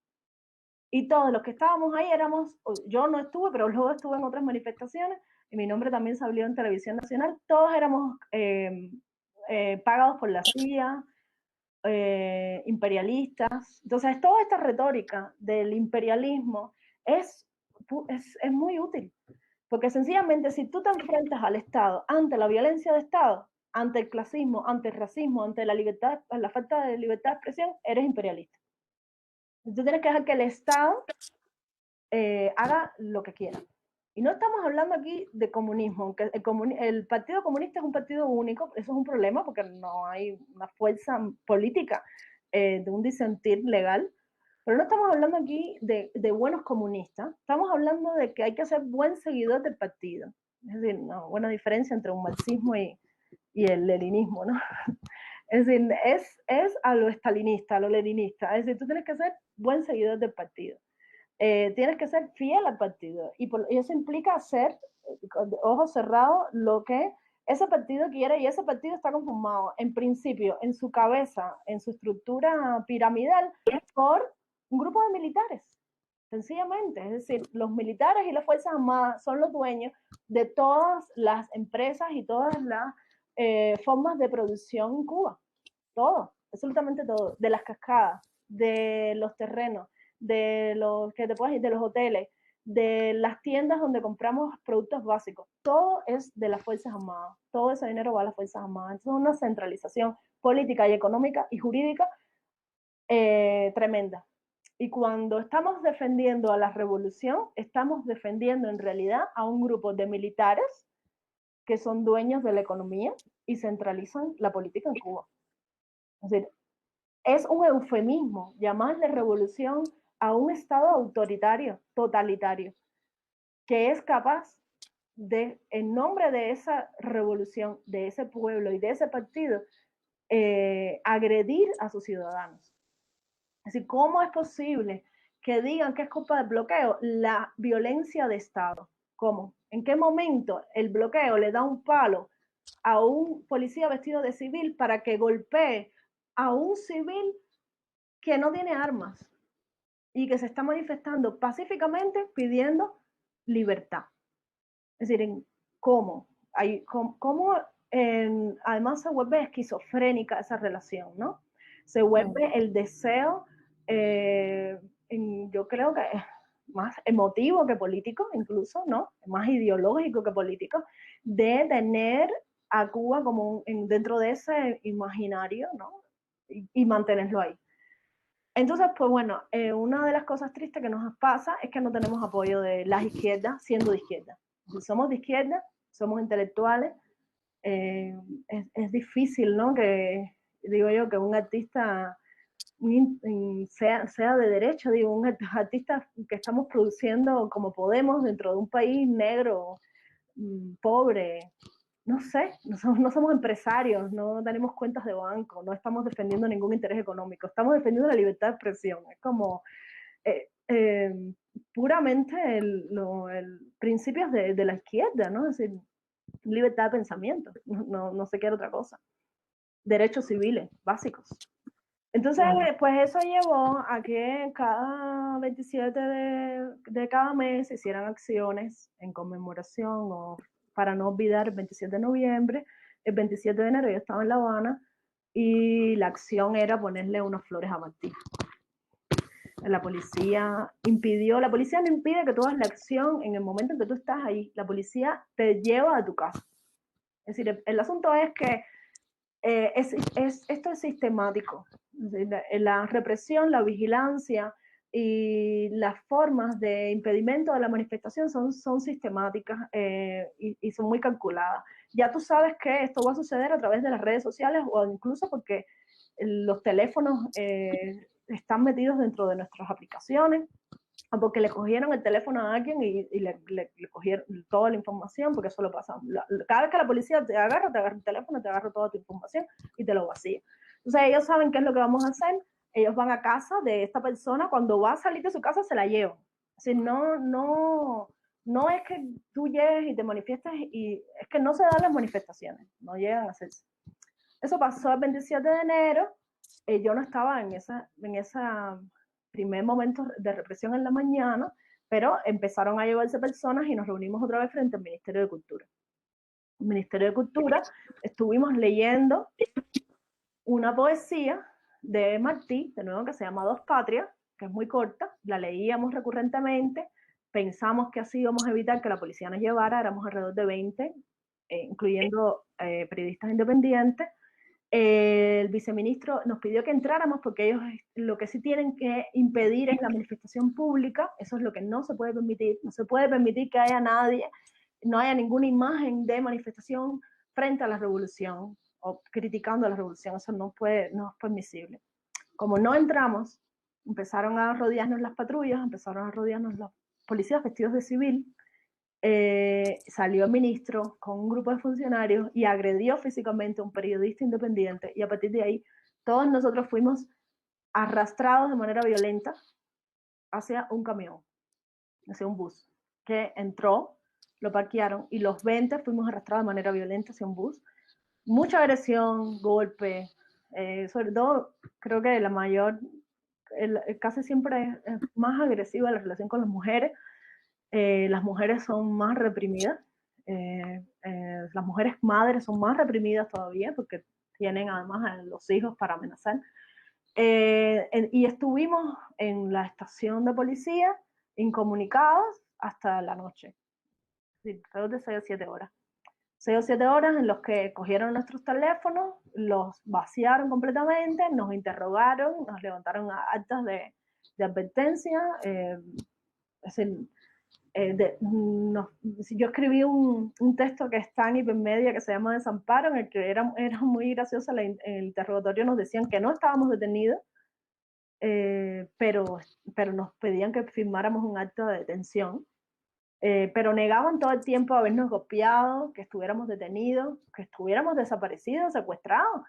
Y todos los que estábamos ahí yo no estuve, pero luego estuve en otras manifestaciones, y mi nombre también salió en televisión nacional, todos éramos pagados por la CIA, imperialistas. Entonces, toda esta retórica del imperialismo es muy útil, porque sencillamente si tú te enfrentas al Estado ante la violencia de Estado, ante el clasismo, ante el racismo, ante la falta de libertad de expresión, eres imperialista. Tú tienes que dejar que el Estado haga lo que quiera. Y no estamos hablando aquí de comunismo, aunque el Partido Comunista es un partido único, eso es un problema porque no hay una fuerza política de un disentir legal, pero no estamos hablando aquí de buenos comunistas, estamos hablando de que hay que ser buen seguidor del partido. Es decir, una buena diferencia entre un marxismo y el leninismo, ¿no? Es decir, es a lo estalinista, a lo leninista, es decir, tú tienes que ser buen seguidor del partido. Tienes que ser fiel al partido, y eso implica hacer, con ojos cerrados, lo que ese partido quiere, y ese partido está conformado, en principio, en su cabeza, en su estructura piramidal, por un grupo de militares, sencillamente. Es decir, los militares y las Fuerzas Armadas son los dueños de todas las empresas y todas las formas de producción en Cuba. Todo, absolutamente todo, de las cascadas, de los terrenos, de los que te puedes ir, de los hoteles, de las tiendas donde compramos productos básicos. Todo es de las Fuerzas Armadas. Todo ese dinero va a las Fuerzas Armadas. Entonces, es una centralización política y económica y jurídica tremenda. Y cuando estamos defendiendo a la revolución, estamos defendiendo en realidad a un grupo de militares que son dueños de la economía y centralizan la política en Cuba. Es decir, es un eufemismo llamarle revolución a un Estado autoritario, totalitario, que es capaz de, en nombre de esa revolución, de ese pueblo y de ese partido, agredir a sus ciudadanos. Es decir, ¿cómo es posible que digan que es culpa del bloqueo? La violencia de Estado. ¿Cómo? ¿En qué momento el bloqueo le da un palo a un policía vestido de civil para que golpee a un civil que no tiene armas y que se está manifestando pacíficamente pidiendo libertad? Es decir, ¿cómo? Además se vuelve esquizofrénica esa relación, ¿no? Se vuelve el deseo, yo creo que es más emotivo que político, incluso, ¿no? Más ideológico que político, de tener a Cuba como dentro de ese imaginario, ¿no? Y mantenerlo ahí. Entonces, pues bueno, una de las cosas tristes que nos pasa es que no tenemos apoyo de las izquierdas siendo de izquierda. Si somos de izquierda, somos intelectuales, es difícil, ¿no? Que, digo yo, que un artista sea de derecha, digo, un artista que estamos produciendo como podemos dentro de un país negro, pobre, no sé, no somos empresarios, no tenemos cuentas de banco, no estamos defendiendo ningún interés económico, estamos defendiendo la libertad de expresión. Es como puramente principios de la izquierda, ¿no? Es decir, libertad de pensamiento, no se quiere otra cosa. Derechos civiles básicos. Entonces, pues eso llevó a que cada 27 de cada mes se hicieran acciones en conmemoración o para no olvidar el 27 de noviembre. El 27 de enero yo estaba en La Habana y la acción era ponerle unas flores a Martí. La policía la policía no impide que tú hagas la acción en el momento en que tú estás ahí. La policía te lleva a tu casa. Es decir, el asunto es que esto es sistemático. La represión, la vigilancia y las formas de impedimento de la manifestación son sistemáticas y son muy calculadas. Ya tú sabes que esto va a suceder a través de las redes sociales o incluso porque los teléfonos están metidos dentro de nuestras aplicaciones, o porque le cogieron el teléfono a alguien y le cogieron toda la información, porque eso lo pasa. Cada vez que la policía te agarra el teléfono, te agarra toda tu información y te lo vacía. Entonces ellos saben qué es lo que vamos a hacer, ellos van a casa de esta persona, cuando va a salir de su casa se la llevan. Es decir, no es que tú llegues y te manifiestes, y es que no se dan las manifestaciones, no llegan a hacerse. Eso pasó el 27 de enero, yo no estaba en esa primer momento de represión en la mañana, pero empezaron a llevarse personas y nos reunimos otra vez frente al Ministerio de Cultura. El Ministerio de Cultura estuvimos leyendo una poesía de Martí, de nuevo, que se llama Dos Patrias, que es muy corta, la leíamos recurrentemente, pensamos que así íbamos a evitar que la policía nos llevara, éramos alrededor de 20, incluyendo periodistas independientes. El viceministro nos pidió que entráramos porque ellos lo que sí tienen que impedir es la manifestación pública. Eso es lo que no se puede permitir. No se puede permitir que haya nadie, no haya ninguna imagen de manifestación frente a la revolución o criticando a la revolución. Eso no es permisible. Como no entramos, empezaron a rodearnos las patrullas, empezaron a rodearnos los policías vestidos de civil. Salió el ministro con un grupo de funcionarios y agredió físicamente a un periodista independiente, y a partir de ahí todos nosotros fuimos arrastrados de manera violenta hacia un camión, hacia un bus que entró, lo parquearon y los 20 fuimos arrastrados de manera violenta hacia un bus. Mucha agresión, golpe, sobre todo creo que casi siempre es más agresiva la relación con las mujeres. Las mujeres son más reprimidas, las mujeres madres son más reprimidas todavía porque tienen además a los hijos para amenazar. Y estuvimos en la estación de policía incomunicados hasta la noche, sí, alrededor de 6 o 7 horas. 6 o 7 horas en los que cogieron nuestros teléfonos, los vaciaron completamente, nos interrogaron, nos levantaron actas de advertencia. Es decir, yo escribí un texto que está en Hipermedia que se llama Desamparo, en el que era muy gracioso. En el interrogatorio nos decían que no estábamos detenidos, pero nos pedían que firmáramos un acta de detención. Pero negaban todo el tiempo habernos golpeado, que estuviéramos detenidos, que estuviéramos desaparecidos, secuestrados.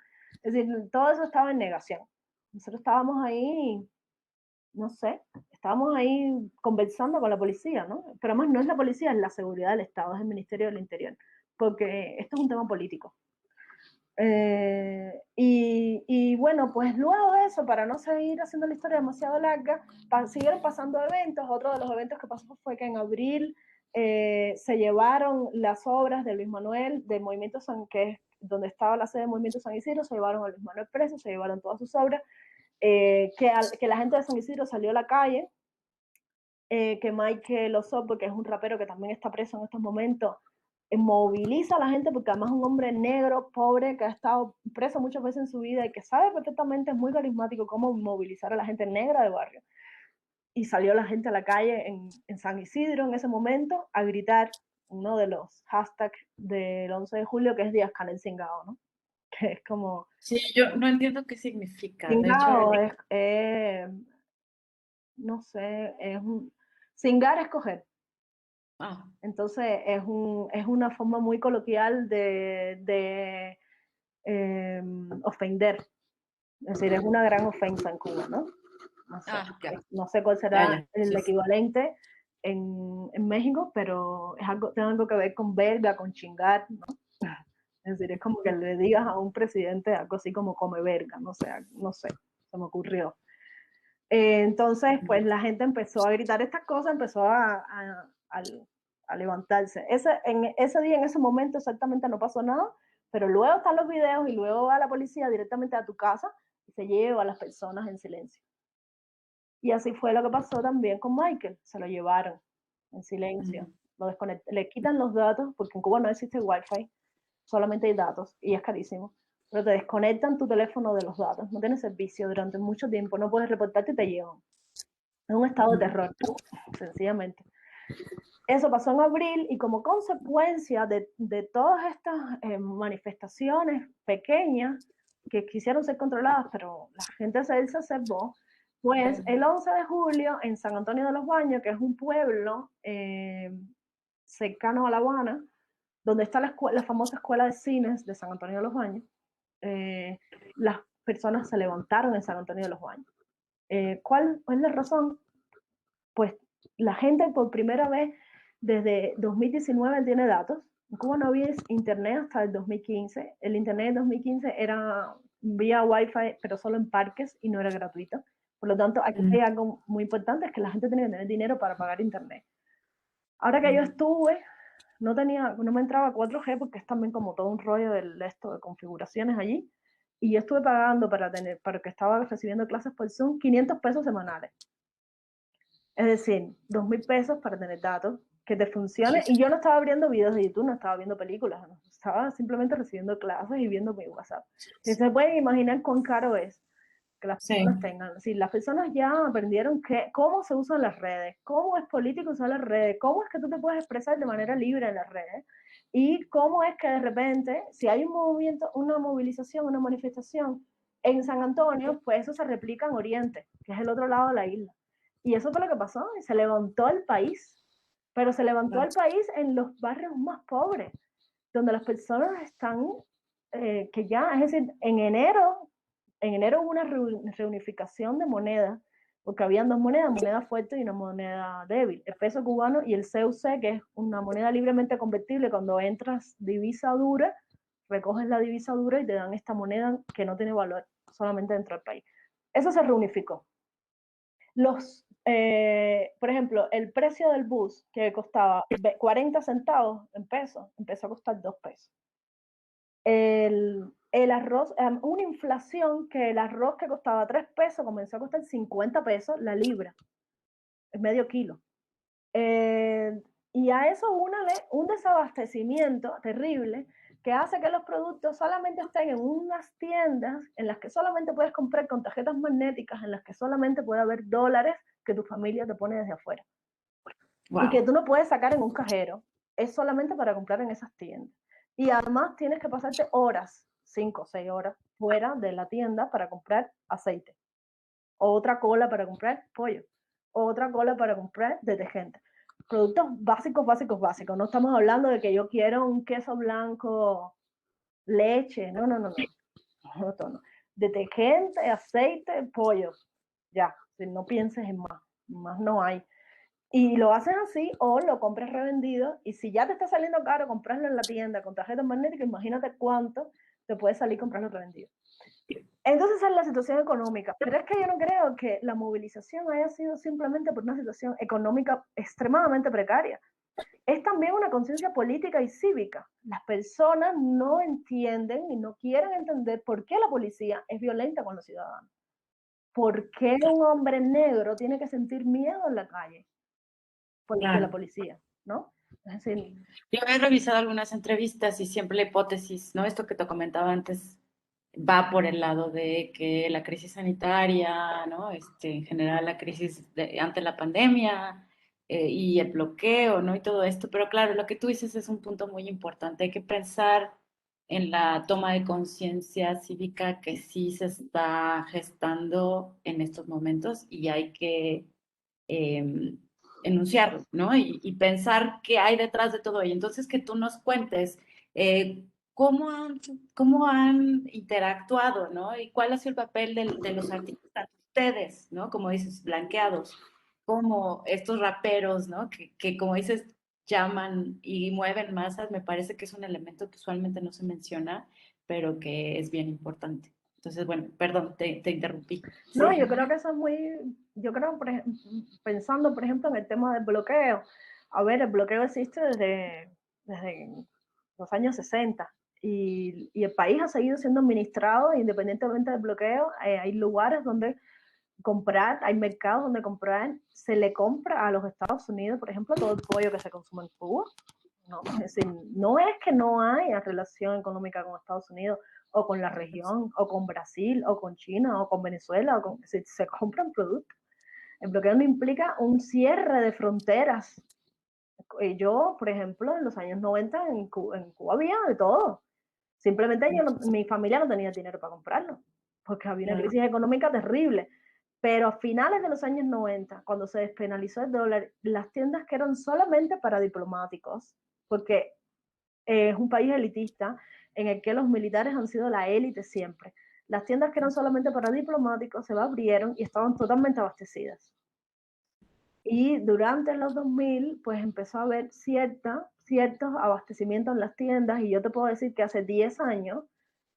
Es decir, todo eso estaba en negación. Nosotros estábamos ahí, no sé, estábamos ahí conversando con la policía, ¿no? Pero además no es la policía, es la seguridad del Estado, es el Ministerio del Interior, porque esto es un tema político. Y bueno, pues luego de eso, para no seguir haciendo la historia demasiado larga, siguieron pasando eventos. Otro de los eventos que pasó fue que en abril se llevaron las obras de Luis Manuel, del Movimiento que es donde estaba la sede del Movimiento San Isidro, se llevaron a Luis Manuel preso, se llevaron todas sus obras, que la gente de San Isidro salió a la calle, que Michael Osorbo, que es un rapero que también está preso en estos momentos, moviliza a la gente, porque además es un hombre negro, pobre, que ha estado preso muchas veces en su vida y que sabe perfectamente, es muy carismático, cómo movilizar a la gente negra de barrio. Y salió la gente a la calle en San Isidro en ese momento a gritar uno de los hashtags del 11 de julio, que es Díaz Canel Cingado, ¿no? Que es como... Sí, yo no entiendo qué significa. De hecho, Cingado no sé, cingar es coger. Entonces es una forma muy coloquial de ofender. Es decir, es una gran ofensa en Cuba, ¿no? No sé cuál será el equivalente en México, pero tiene algo que ver con verga, con chingar, ¿no? Es decir, es como que le digas a un presidente algo así como come verga, no sé, se me ocurrió. Entonces, pues la gente empezó a gritar estas cosas, empezó a levantarse. Ese día, en ese momento, exactamente no pasó nada, pero luego están los videos y luego va la policía directamente a tu casa y se lleva a las personas en silencio. Y así fue lo que pasó también con Michael, se lo llevaron en silencio, le quitan los datos, porque en Cuba no existe Wi-Fi, solamente hay datos y es carísimo, pero te desconectan tu teléfono de los datos, no tienes servicio durante mucho tiempo, no puedes reportarte y te llevan. Es un estado de terror, sencillamente. Eso pasó en abril y como consecuencia de todas estas manifestaciones pequeñas que quisieron ser controladas, pero la gente se exacerbó, pues el 11 de julio en San Antonio de los Baños, que es un pueblo cercano a La Habana, donde está la famosa escuela de cines de San Antonio de los Baños, las personas se levantaron en San Antonio de los Baños. ¿Cuál es la razón? Pues la gente por primera vez desde 2019 tiene datos. En Cuba no había internet hasta el 2015. El internet en 2015 era vía Wi-Fi, pero solo en parques y no era gratuito. Por lo tanto, aquí hay algo muy importante, es que la gente tiene que tener dinero para pagar internet. Ahora que yo estuve, no me entraba 4G porque es también como todo un rollo de configuraciones allí. Y yo estuve pagando para que estaba recibiendo clases por Zoom, 500 pesos semanales. Es decir, 2.000 pesos para tener datos que te funcione. Y yo no estaba abriendo videos de YouTube, no estaba viendo películas, no, estaba simplemente recibiendo clases y viendo mi WhatsApp. Y se pueden imaginar cuán caro es que las personas tengan. Si las personas ya aprendieron cómo se usan las redes, cómo es político usar las redes, cómo es que tú te puedes expresar de manera libre en las redes, y cómo es que de repente, si hay un movimiento, una movilización, una manifestación en San Antonio, pues eso se replica en Oriente, que es el otro lado de la isla. Y eso fue lo que pasó, y se levantó el país, pero se levantó el país en los barrios más pobres, donde las personas están, que ya, es decir, en enero hubo una reunificación de monedas, porque habían dos monedas, moneda fuerte y una moneda débil, el peso cubano y el CUC, que es una moneda libremente convertible. Cuando entras divisa dura, recoges la divisa dura y te dan esta moneda que no tiene valor, solamente dentro del país. Eso se reunificó. Por ejemplo, el precio del bus, que costaba 40 centavos en pesos, empezó a costar 2 pesos. El arroz, una inflación que el arroz que costaba 3 pesos comenzó a costar 50 pesos la libra, es medio kilo. Y a eso únale un desabastecimiento terrible que hace que los productos solamente estén en unas tiendas en las que solamente puedes comprar con tarjetas magnéticas, en las que solamente puede haber dólares que tu familia te pone desde afuera. Wow. Y que tú no puedes sacar en un cajero. Es solamente para comprar en esas tiendas. Y además tienes que pasarte horas, 5 o 6 horas, fuera de la tienda para comprar aceite. Otra cola para comprar pollo. Otra cola para comprar detergente. Productos básicos, básicos, básicos. No estamos hablando de que yo quiero un queso blanco, leche. No, no, no, no. No, no. Detergente, aceite, pollo. Ya, si no pienses en más. Más no hay. Y lo haces así o lo compras revendido. Y si ya te está saliendo caro comprarlo en la tienda con tarjeta magnética, imagínate cuánto te puede salir comprarlo revendido. Entonces esa es la situación económica. Pero es que yo no creo que la movilización haya sido simplemente por una situación económica extremadamente precaria. Es también una conciencia política y cívica. Las personas no entienden y no quieren entender por qué la policía es violenta con los ciudadanos. ¿Por qué un hombre negro tiene que sentir miedo en la calle? De la policía, ¿no? Es decir, yo he revisado algunas entrevistas y siempre la hipótesis, ¿no? Esto que te comentaba antes va por el lado de que la crisis sanitaria, ¿no? En general la crisis ante la pandemia y el bloqueo, ¿no? Y todo esto. Pero claro, lo que tú dices es un punto muy importante. Hay que pensar en la toma de conciencia cívica que sí se está gestando en estos momentos y hay que enunciarlo, ¿no? Y pensar qué hay detrás de todo ello. Entonces, que tú nos cuentes eh, cómo han interactuado, ¿no? Y cuál ha sido el papel de los artistas, ustedes, ¿no? Como dices, blanqueados, como estos raperos, ¿no? Que como dices, llaman y mueven masas, me parece que es un elemento que usualmente no se menciona, pero que es bien importante. Entonces, bueno, perdón, te interrumpí. No, yo creo que eso es muy, yo creo, pensando, por ejemplo, en el tema del bloqueo. A ver, el bloqueo existe desde los años 60 y el país ha seguido siendo administrado independientemente del bloqueo. Hay lugares donde comprar, hay mercados donde comprar, se le compra a los Estados Unidos, por ejemplo, todo el pollo que se consume en Cuba. ¿No? Es decir, no es que no haya relación económica con Estados Unidos o con la región o con Brasil o con China o con Venezuela, o con, se compran productos. El bloqueo no implica un cierre de fronteras. Yo, por ejemplo, en los años 90 en Cuba había de todo. Simplemente mi familia no tenía dinero para comprarlo, porque había una crisis económica terrible. Pero a finales de los años 90, cuando se despenalizó el dólar, las tiendas que eran solamente para diplomáticos, porque es un país elitista en el que los militares han sido la élite siempre. Las tiendas que eran solamente para diplomáticos se abrieron y estaban totalmente abastecidas. Y durante los 2000, pues empezó a haber ciertos abastecimientos en las tiendas y yo te puedo decir que hace 10 años,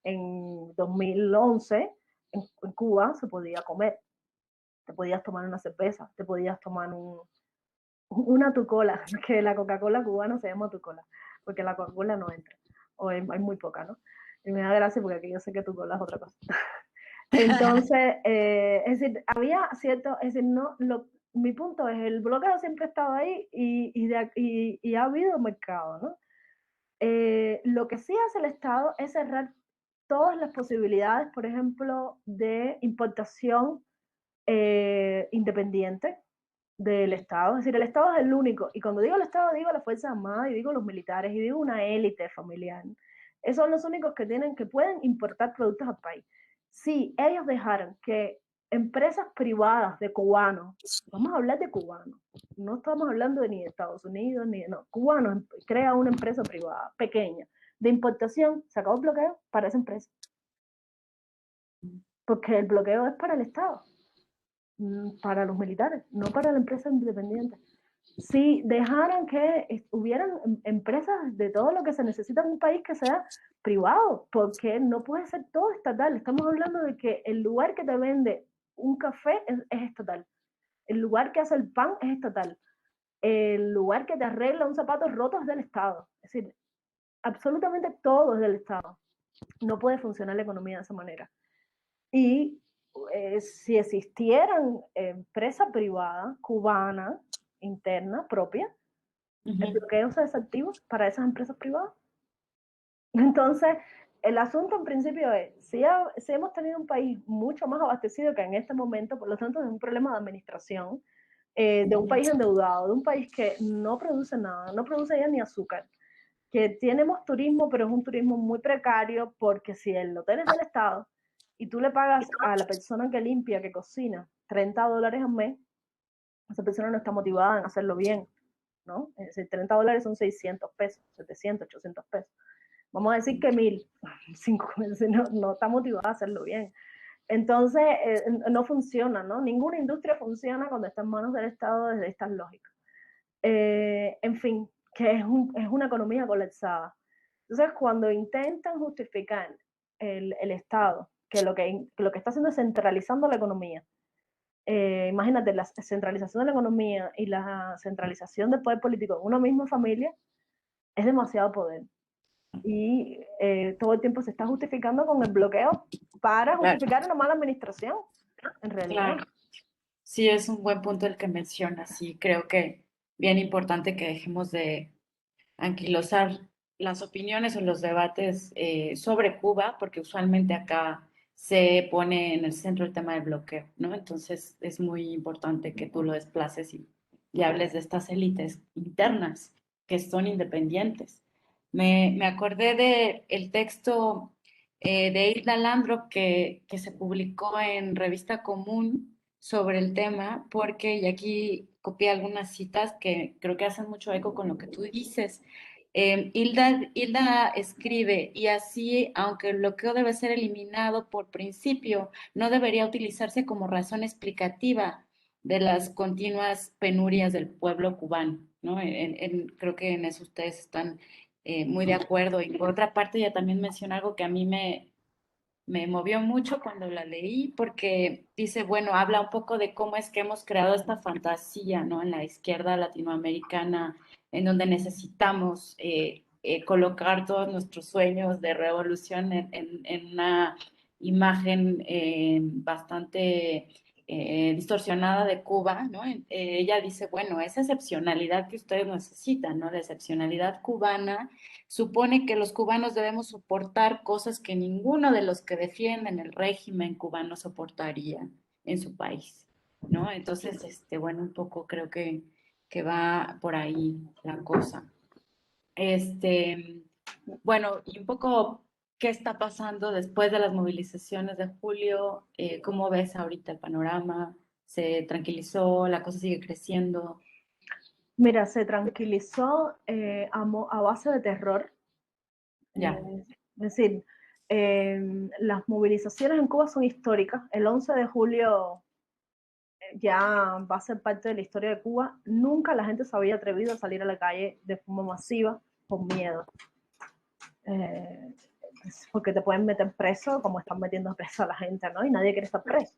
en 2011, en Cuba se podía comer. Te podías tomar una cerveza, te podías tomar una tucola, que la Coca-Cola cubana se llama tucola, porque la Coca-Cola no entra, o hay muy poca, ¿no? Y me da gracia porque aquí yo sé que tucola es otra cosa. Entonces, es decir, había cierto, es decir, no, mi punto es, el bloqueo siempre ha estado ahí y ha habido mercado, ¿no? Lo que sí hace el Estado es cerrar todas las posibilidades, por ejemplo, de importación independiente del Estado. Es decir, el Estado es el único, y cuando digo el Estado digo las Fuerzas Armadas, y digo los militares, y digo una élite familiar. Esos son los únicos que pueden importar productos al país. Si ellos dejaran que empresas privadas de cubanos, vamos a hablar de cubanos, no estamos hablando de ni de Estados Unidos, ni de, no, cubanos, crea una empresa privada pequeña de importación, se acabó el bloqueo para esa empresa. Porque el bloqueo es para el Estado, para los militares, no para la empresa independiente. Si dejaran que hubieran empresas de todo lo que se necesita en un país que sea privado, porque no puede ser todo estatal. Estamos hablando de que el lugar que te vende un café es estatal, el lugar que hace el pan es estatal, el lugar que te arregla un zapato roto es del Estado. Es decir, absolutamente todo es del Estado. No puede funcionar la economía de esa manera. Y si existieran empresas privadas cubanas interna propia, el Ujú. bloqueo se desactiva para esas empresas privadas. Entonces, el asunto en principio es, si hemos tenido un país mucho más abastecido que en este momento, por lo tanto es un problema de administración, de un país endeudado, de un país que no produce nada, no produce ya ni azúcar, que tenemos turismo, pero es un turismo muy precario, porque si el hotel es del Estado y tú le pagas a la persona que limpia, que cocina, $30 al mes, esa persona no está motivada en hacerlo bien, ¿no? Es decir, $30 son 600 pesos, 700, 800 pesos. Vamos a decir que 1000, no está motivada a hacerlo bien. Entonces, no funciona, ¿no? Ninguna industria funciona cuando está en manos del Estado desde estas lógicas. En fin, que es una economía colapsada. Entonces, cuando intentan justificar el Estado, que lo que está haciendo es centralizando la economía, imagínate, la centralización de la economía y la centralización del poder político en una misma familia es demasiado poder. Y todo el tiempo se está justificando con el bloqueo para Claro, justificar una mala administración, en realidad. claro. Sí, es un buen punto el que mencionas y creo que bien importante que dejemos de anquilosar las opiniones o los debates sobre Cuba, porque usualmente acá se pone en el centro el tema del bloqueo, ¿no? Entonces es muy importante que tú lo desplaces y hables de estas élites internas que son independientes. Me acordé de el texto de Hilda Landro que se publicó en Revista Común sobre el tema, porque, y aquí copié algunas citas que creo que hacen mucho eco con lo que tú dices. Hilda escribe, y así, aunque el bloqueo debe ser eliminado por principio, no debería utilizarse como razón explicativa de las continuas penurias del pueblo cubano, ¿no? Creo que en eso ustedes están muy de acuerdo. Y por otra parte, ella también menciona algo que a mí me movió mucho cuando la leí, porque dice, bueno, habla un poco de cómo es que hemos creado esta fantasía, ¿no? En la izquierda latinoamericana, en donde necesitamos colocar todos nuestros sueños de revolución en una imagen bastante distorsionada de Cuba, ¿no? Ella dice, bueno, esa excepcionalidad que ustedes necesitan, ¿no? La excepcionalidad cubana supone que los cubanos debemos soportar cosas que ninguno de los que defienden el régimen cubano soportaría en su país, ¿no? Entonces, bueno, un poco creo que va por ahí la cosa. Este, bueno, y un poco, ¿qué está pasando después de las movilizaciones de julio? ¿Cómo ves ahorita el panorama? ¿Se tranquilizó? ¿La cosa sigue creciendo? Mira, se tranquilizó a base de terror. Ya, Es decir, las movilizaciones en Cuba son históricas. El 11 de julio ya va a ser parte de la historia de Cuba. Nunca la gente se había atrevido a salir a la calle de forma masiva por miedo. Eh, porque te pueden meter preso como están metiendo preso a la gente, ¿no? Y nadie quiere estar preso.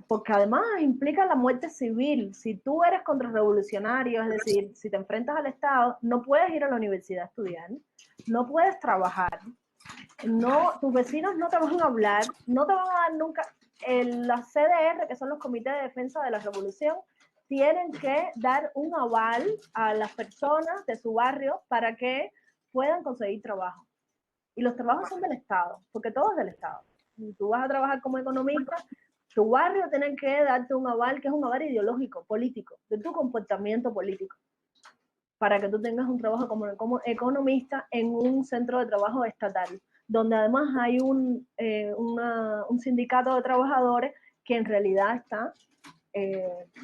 Porque además implica la muerte civil. Si tú eres contrarrevolucionario, es decir, si te enfrentas al Estado, no puedes ir a la universidad a estudiar, no puedes trabajar, no, tus vecinos no te van a hablar, no te van a dar nunca. Las CDR, que son los comités de defensa de la revolución, tienen que dar un aval a las personas de su barrio para que puedan conseguir trabajo. Y los trabajos son del Estado, porque todo es del Estado. Tú vas a trabajar como economista, tu barrio tiene que darte un aval, que es un aval ideológico, político, de tu comportamiento político, para que tú tengas un trabajo como economista en un centro de trabajo estatal, donde además hay un sindicato de trabajadores que en realidad está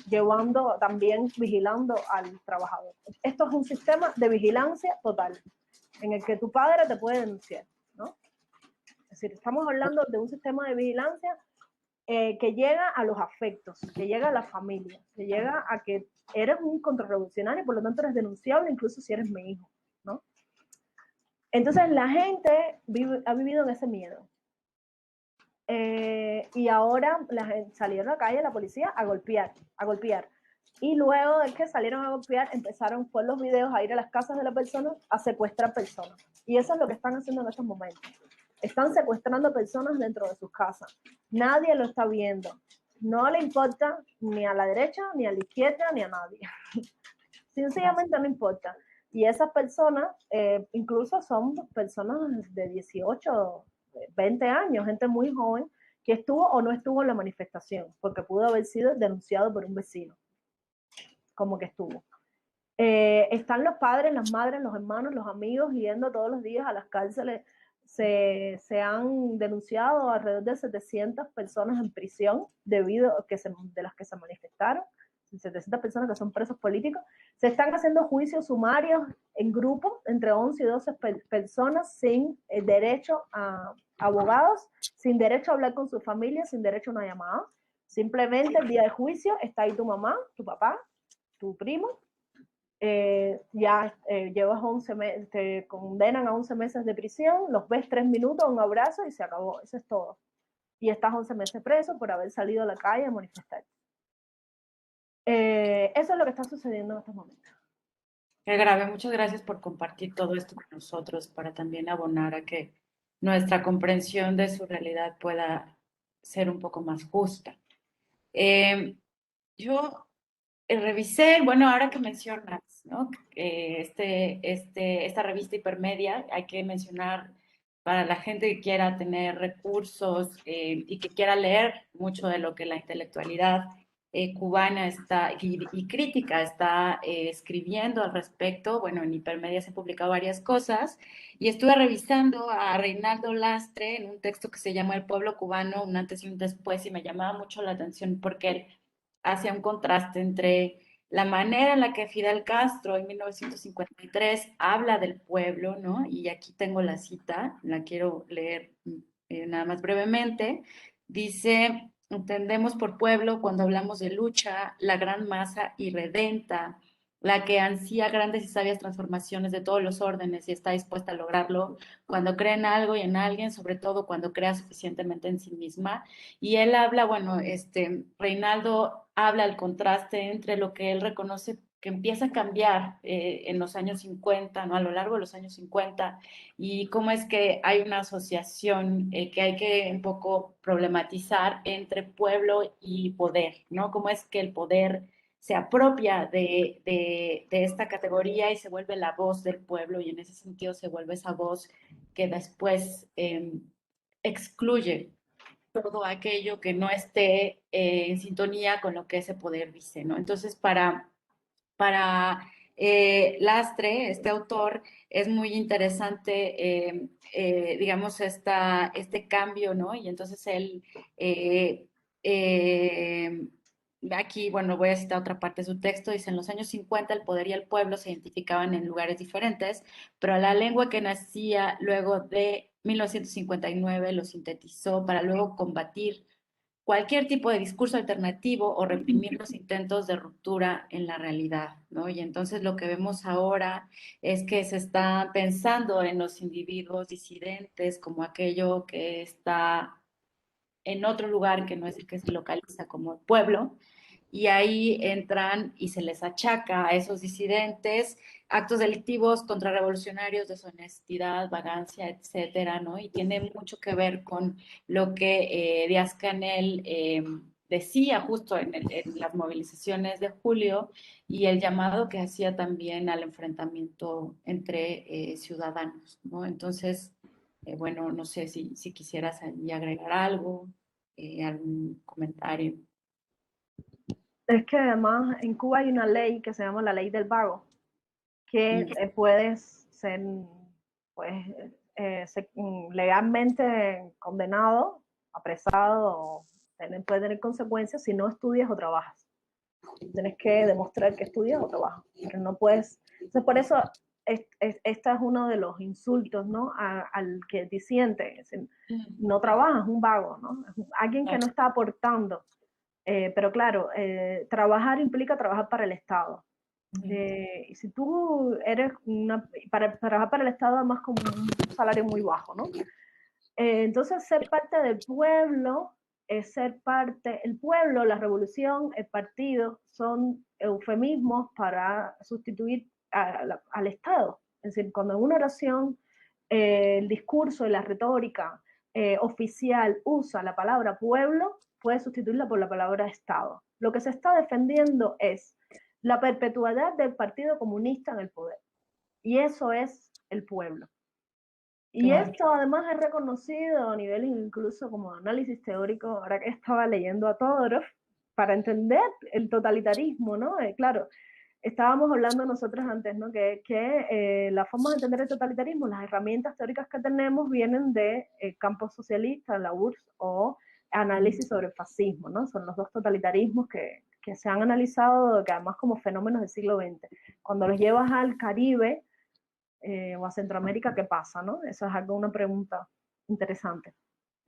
llevando, también vigilando al trabajador. Esto es un sistema de vigilancia total, en el que tu padre te puede denunciar, ¿no? Es decir, estamos hablando de un sistema de vigilancia que llega a los afectos, que llega a la familia, que llega a que eres un contrarrevolucionario y por lo tanto eres denunciable incluso si eres mi hijo, ¿no? Entonces la gente ha vivido en ese miedo. Y ahora salieron a la calle la policía a golpear, a golpear. Y luego de que salieron a golpear, empezaron por los videos a ir a las casas de las personas a secuestrar personas. Y eso es lo que están haciendo en estos momentos. Están secuestrando personas dentro de sus casas. Nadie lo está viendo. no le importa ni a la derecha, ni a la izquierda, ni a nadie. Sencillamente no importa. Y esas personas, incluso son personas de 18, 20 años, gente muy joven, que estuvo o no estuvo en la manifestación, porque pudo haber sido denunciado por un vecino, como que estuvo. Están los padres, las madres, los hermanos, los amigos yendo todos los días a las cárceles. Se han denunciado alrededor de 700 personas en prisión debido a de las que se manifestaron, 700 personas que son presos políticos. Se están haciendo juicios sumarios en grupos entre 11 y 12 personas sin derecho a abogados, sin derecho a hablar con su familia, sin derecho a una llamada. Simplemente el día de juicio está ahí tu mamá, tu papá, tu primo, llevas 11 meses, te condenan a 11 meses de prisión, los ves 3 minutos, un abrazo y se acabó, eso es todo. Y estás 11 meses preso por haber salido a la calle a manifestar. Eso es lo que está sucediendo en estos momentos. Qué grave, muchas gracias por compartir todo esto con nosotros para también abonar a que nuestra comprensión de su realidad pueda ser un poco más justa. Yo revisé, bueno, ahora que mencionas, ¿no? Esta revista Hipermedia, hay que mencionar para la gente que quiera tener recursos y que quiera leer mucho de lo que la intelectualidad cubana está y crítica está escribiendo al respecto. Bueno, en Hipermedia se han publicado varias cosas y estuve revisando a Reinaldo Lastre en un texto que se llama El pueblo cubano, un antes y un después, y me llamaba mucho la atención porque él hacía un contraste entre la manera en la que Fidel Castro en 1953 habla del pueblo, ¿no? Y aquí tengo la cita, la quiero leer nada más brevemente. Dice, entendemos por pueblo cuando hablamos de lucha, la gran masa irredenta, la que ansía grandes y sabias transformaciones de todos los órdenes y está dispuesta a lograrlo cuando cree en algo y en alguien, sobre todo cuando crea suficientemente en sí misma. Y él habla, bueno, Reinaldo habla el contraste entre lo que él reconoce que empieza a cambiar en los años 50, ¿no? A lo largo de los años 50, y cómo es que hay una asociación que hay que un poco problematizar entre pueblo y poder, ¿no? Cómo es que el poder se apropia de esta categoría y se vuelve la voz del pueblo, y en ese sentido se vuelve esa voz que después excluye todo aquello que no esté en sintonía con lo que ese poder dice, ¿no? Entonces, para Lastre, este autor, es muy interesante, digamos, este cambio, ¿no? Y entonces él, eh, eh, aquí, bueno, voy a citar otra parte de su texto, dice, en los años 50 el poder y el pueblo se identificaban en lugares diferentes, pero la lengua que nacía luego de 1959 lo sintetizó para luego combatir cualquier tipo de discurso alternativo o reprimir los intentos de ruptura en la realidad, ¿no? Y entonces lo que vemos ahora es que se está pensando en los individuos disidentes como aquello que está en otro lugar que no es el que se localiza como pueblo, y ahí entran y se les achaca a esos disidentes actos delictivos, contrarrevolucionarios, deshonestidad, vagancia, etcétera, ¿no? Y tiene mucho que ver con lo que Díaz-Canel decía justo en las movilizaciones de julio y el llamado que hacía también al enfrentamiento entre ciudadanos, ¿no? Entonces, bueno, no sé si quisieras ahí agregar algo, algún comentario. Es que además en Cuba hay una ley que se llama la ley del vago, que Mm. puedes ser, pues, ser legalmente condenado, apresado, o puede tener consecuencias si no estudias o trabajas. Tienes que demostrar que estudias o trabajas, pero no puedes. Entonces, por eso, este es uno de los insultos, ¿no? Al que disidente, es decir, no trabaja, es un vago, ¿no? Es alguien que no está aportando. Pero claro, trabajar implica trabajar para el Estado. Y si tú eres para trabajar para el Estado, además con un salario muy bajo, ¿no? Entonces, ser parte del pueblo es ser parte, el pueblo, la revolución, el partido, son eufemismos para sustituir al Estado. Es decir, cuando en una oración el discurso y la retórica oficial usa la palabra pueblo, puedes sustituirla por la palabra Estado. Lo que se está defendiendo es la perpetuidad del Partido Comunista en el poder. Y eso es el pueblo. Y Claro. esto además es reconocido a nivel incluso como análisis teórico, ahora que estaba leyendo a Todorov, para entender el totalitarismo, ¿no? Claro, estábamos hablando nosotros antes, ¿no? Que la forma de entender el totalitarismo, las herramientas teóricas que tenemos vienen de campo socialista, la URSS, o análisis sobre el fascismo, ¿no? Son los dos totalitarismos que se han analizado, que además como fenómenos del siglo XX. Cuando los llevas al Caribe, o a Centroamérica, ¿qué pasa? ¿No? Eso es una pregunta interesante.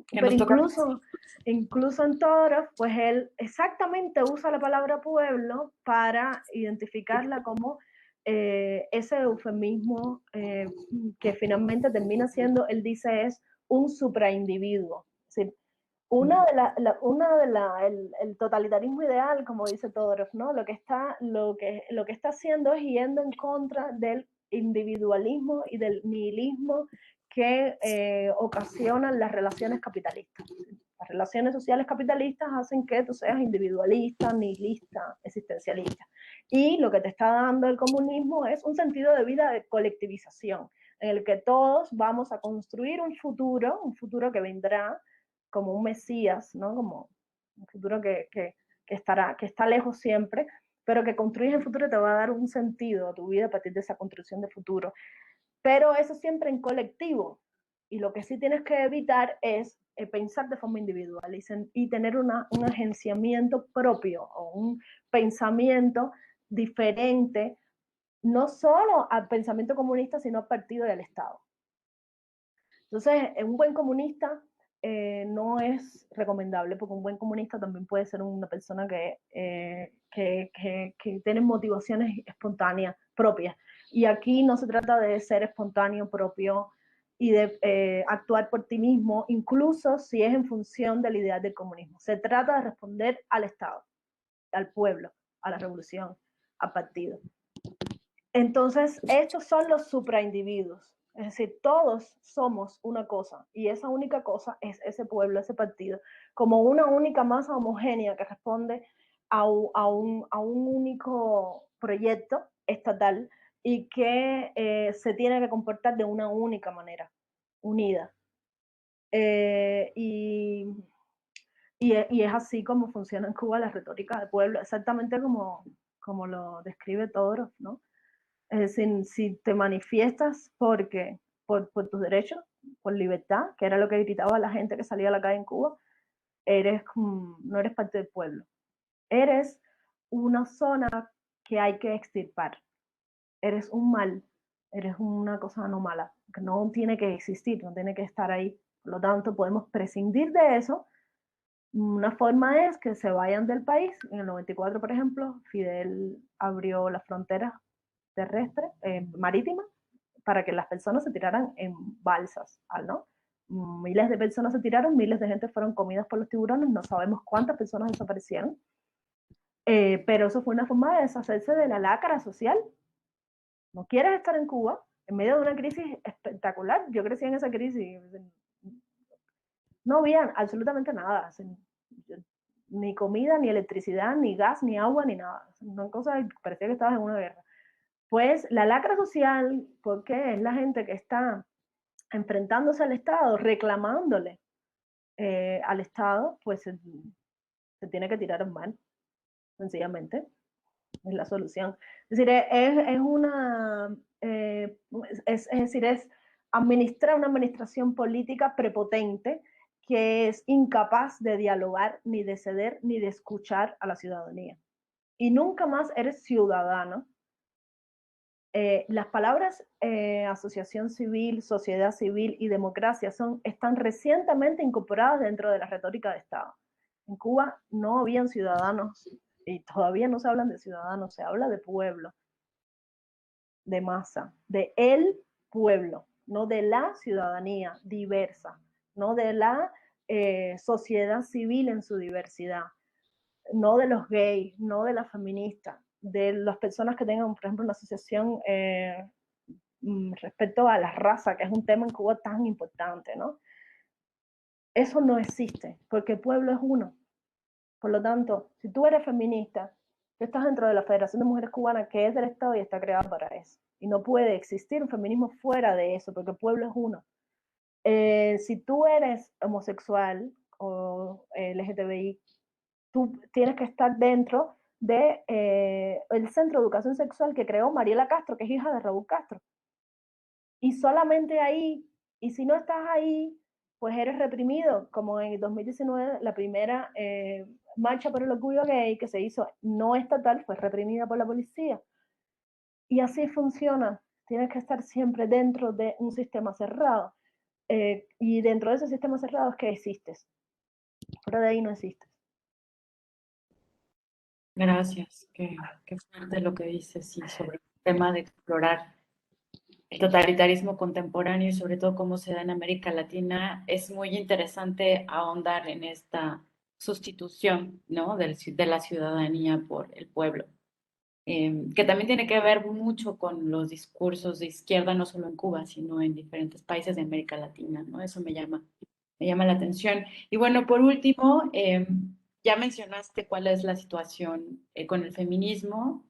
Pero incluso en Todorov, pues él exactamente usa la palabra pueblo para identificarla como ese eufemismo que finalmente termina siendo, él dice, es un supraindividuo. Es decir, el totalitarismo ideal, como dice Todorov, ¿no? Lo que está haciendo es yendo en contra del individualismo y del nihilismo que ocasionan las relaciones capitalistas. Las relaciones sociales capitalistas hacen que tú seas individualista, nihilista, existencialista. Y lo que te está dando el comunismo es un sentido de vida de colectivización, en el que todos vamos a construir un futuro que vendrá como un mesías, ¿no? Como un futuro que está lejos siempre, pero que construyes el futuro te va a dar un sentido a tu vida a partir de esa construcción de futuro. Pero eso siempre en colectivo. Y lo que sí tienes que evitar es pensar de forma individual y tener un agenciamiento propio o un pensamiento diferente, no solo al pensamiento comunista, sino al partido y al Estado. Entonces, un buen comunista no es recomendable, porque un buen comunista también puede ser una persona que tiene motivaciones espontáneas propias. Y aquí no se trata de ser espontáneo propio y de actuar por ti mismo, incluso si es en función de la idea del comunismo. Se trata de responder al Estado, al pueblo, a la revolución, al partido. Entonces, estos son los supraindividuos. Es decir, todos somos una cosa y esa única cosa es ese pueblo, ese partido, como una única masa homogénea que responde a un único proyecto estatal y que se tiene que comportar de una única manera, unida. Y es así como funciona en Cuba la retórica de pueblo, exactamente como lo describe Todorov, ¿no? Es decir, si te manifiestas por tus derechos, por libertad, que era lo que gritaba la gente que salía a la calle en Cuba, no eres parte del pueblo. Eres una zona que hay que extirpar. Eres un mal, eres una cosa anómala, que no tiene que existir, no tiene que estar ahí. Por lo tanto, podemos prescindir de eso. Una forma es que se vayan del país. En el 94, por ejemplo, Fidel abrió las fronteras terrestres, marítimas, para que las personas se tiraran en balsas, ¿no? Miles de personas se tiraron, miles de gente fueron comidas por los tiburones, no sabemos cuántas personas desaparecieron, pero eso fue una forma de deshacerse de la lacra social. ¿No quieres estar en Cuba en medio de una crisis espectacular? Yo crecí en esa crisis, no había absolutamente nada, ni comida, ni electricidad, ni gas, ni agua, ni nada. Una cosa, parecía que estabas en una guerra. Pues la lacra social, porque es la gente que está enfrentándose al Estado, reclamándole al Estado, pues se tiene que tirar en mar, sencillamente. Es la solución. Es decir, es decir, es administrar una administración política prepotente que es incapaz de dialogar, ni de ceder, ni de escuchar a la ciudadanía. Y nunca más eres ciudadano. Las palabras asociación civil, sociedad civil y democracia están recientemente incorporadas dentro de la retórica de Estado. En Cuba no habían ciudadanos y todavía no se hablan de ciudadanos, se habla de pueblo, de masa, de el pueblo, no de la ciudadanía diversa, no de la sociedad civil en su diversidad, no de los gays, no de las feministas, de las personas que tengan, por ejemplo, una asociación respecto a la raza, que es un tema en Cuba tan importante, ¿no? Eso no existe, porque el pueblo es uno. Por lo tanto, si tú eres feminista, tú estás dentro de la Federación de Mujeres Cubanas, que es del Estado y está creada para eso. Y no puede existir un feminismo fuera de eso, porque el pueblo es uno. Si tú eres homosexual o LGTBI, tú tienes que estar dentro de el Centro de Educación Sexual que creó Mariela Castro, que es hija de Raúl Castro. Y solamente ahí, y si no estás ahí, pues eres reprimido, como en el 2019 la primera marcha por el orgullo gay que se hizo no estatal fue reprimida por la policía. Y así funciona, tienes que estar siempre dentro de un sistema cerrado. Y dentro de ese sistema cerrado es que existes, fuera de ahí no existes. Gracias, qué fuerte lo que dices, sí, sobre el tema de explorar el totalitarismo contemporáneo y sobre todo cómo se da en América Latina. Es muy interesante ahondar en esta sustitución, ¿no? De la ciudadanía por el pueblo, que también tiene que ver mucho con los discursos de izquierda, no solo en Cuba, sino en diferentes países de América Latina, ¿no? Eso me llama la atención. Y bueno, por último, ya mencionaste cuál es la situación con el feminismo,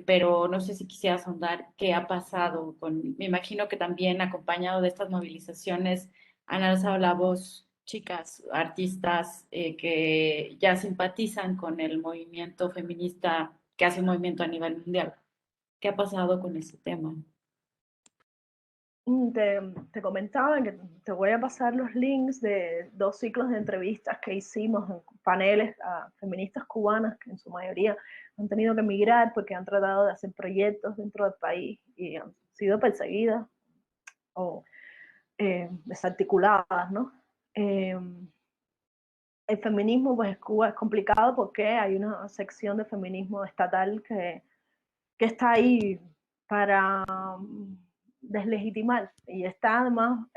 pero no sé si quisieras ahondar qué ha pasado con, me imagino que también acompañado de estas movilizaciones han alzado la voz chicas, artistas que ya simpatizan con el movimiento feminista que hace un movimiento a nivel mundial. ¿Qué ha pasado con este tema? Te comentaba que te voy a pasar los links de 2 ciclos de entrevistas que hicimos en paneles a feministas cubanas que en su mayoría han tenido que emigrar porque han tratado de hacer proyectos dentro del país y han sido perseguidas o desarticuladas, ¿no? Eh, el feminismo, pues en Cuba es complicado porque hay una sección de feminismo estatal que está ahí para deslegitimar. Y está además,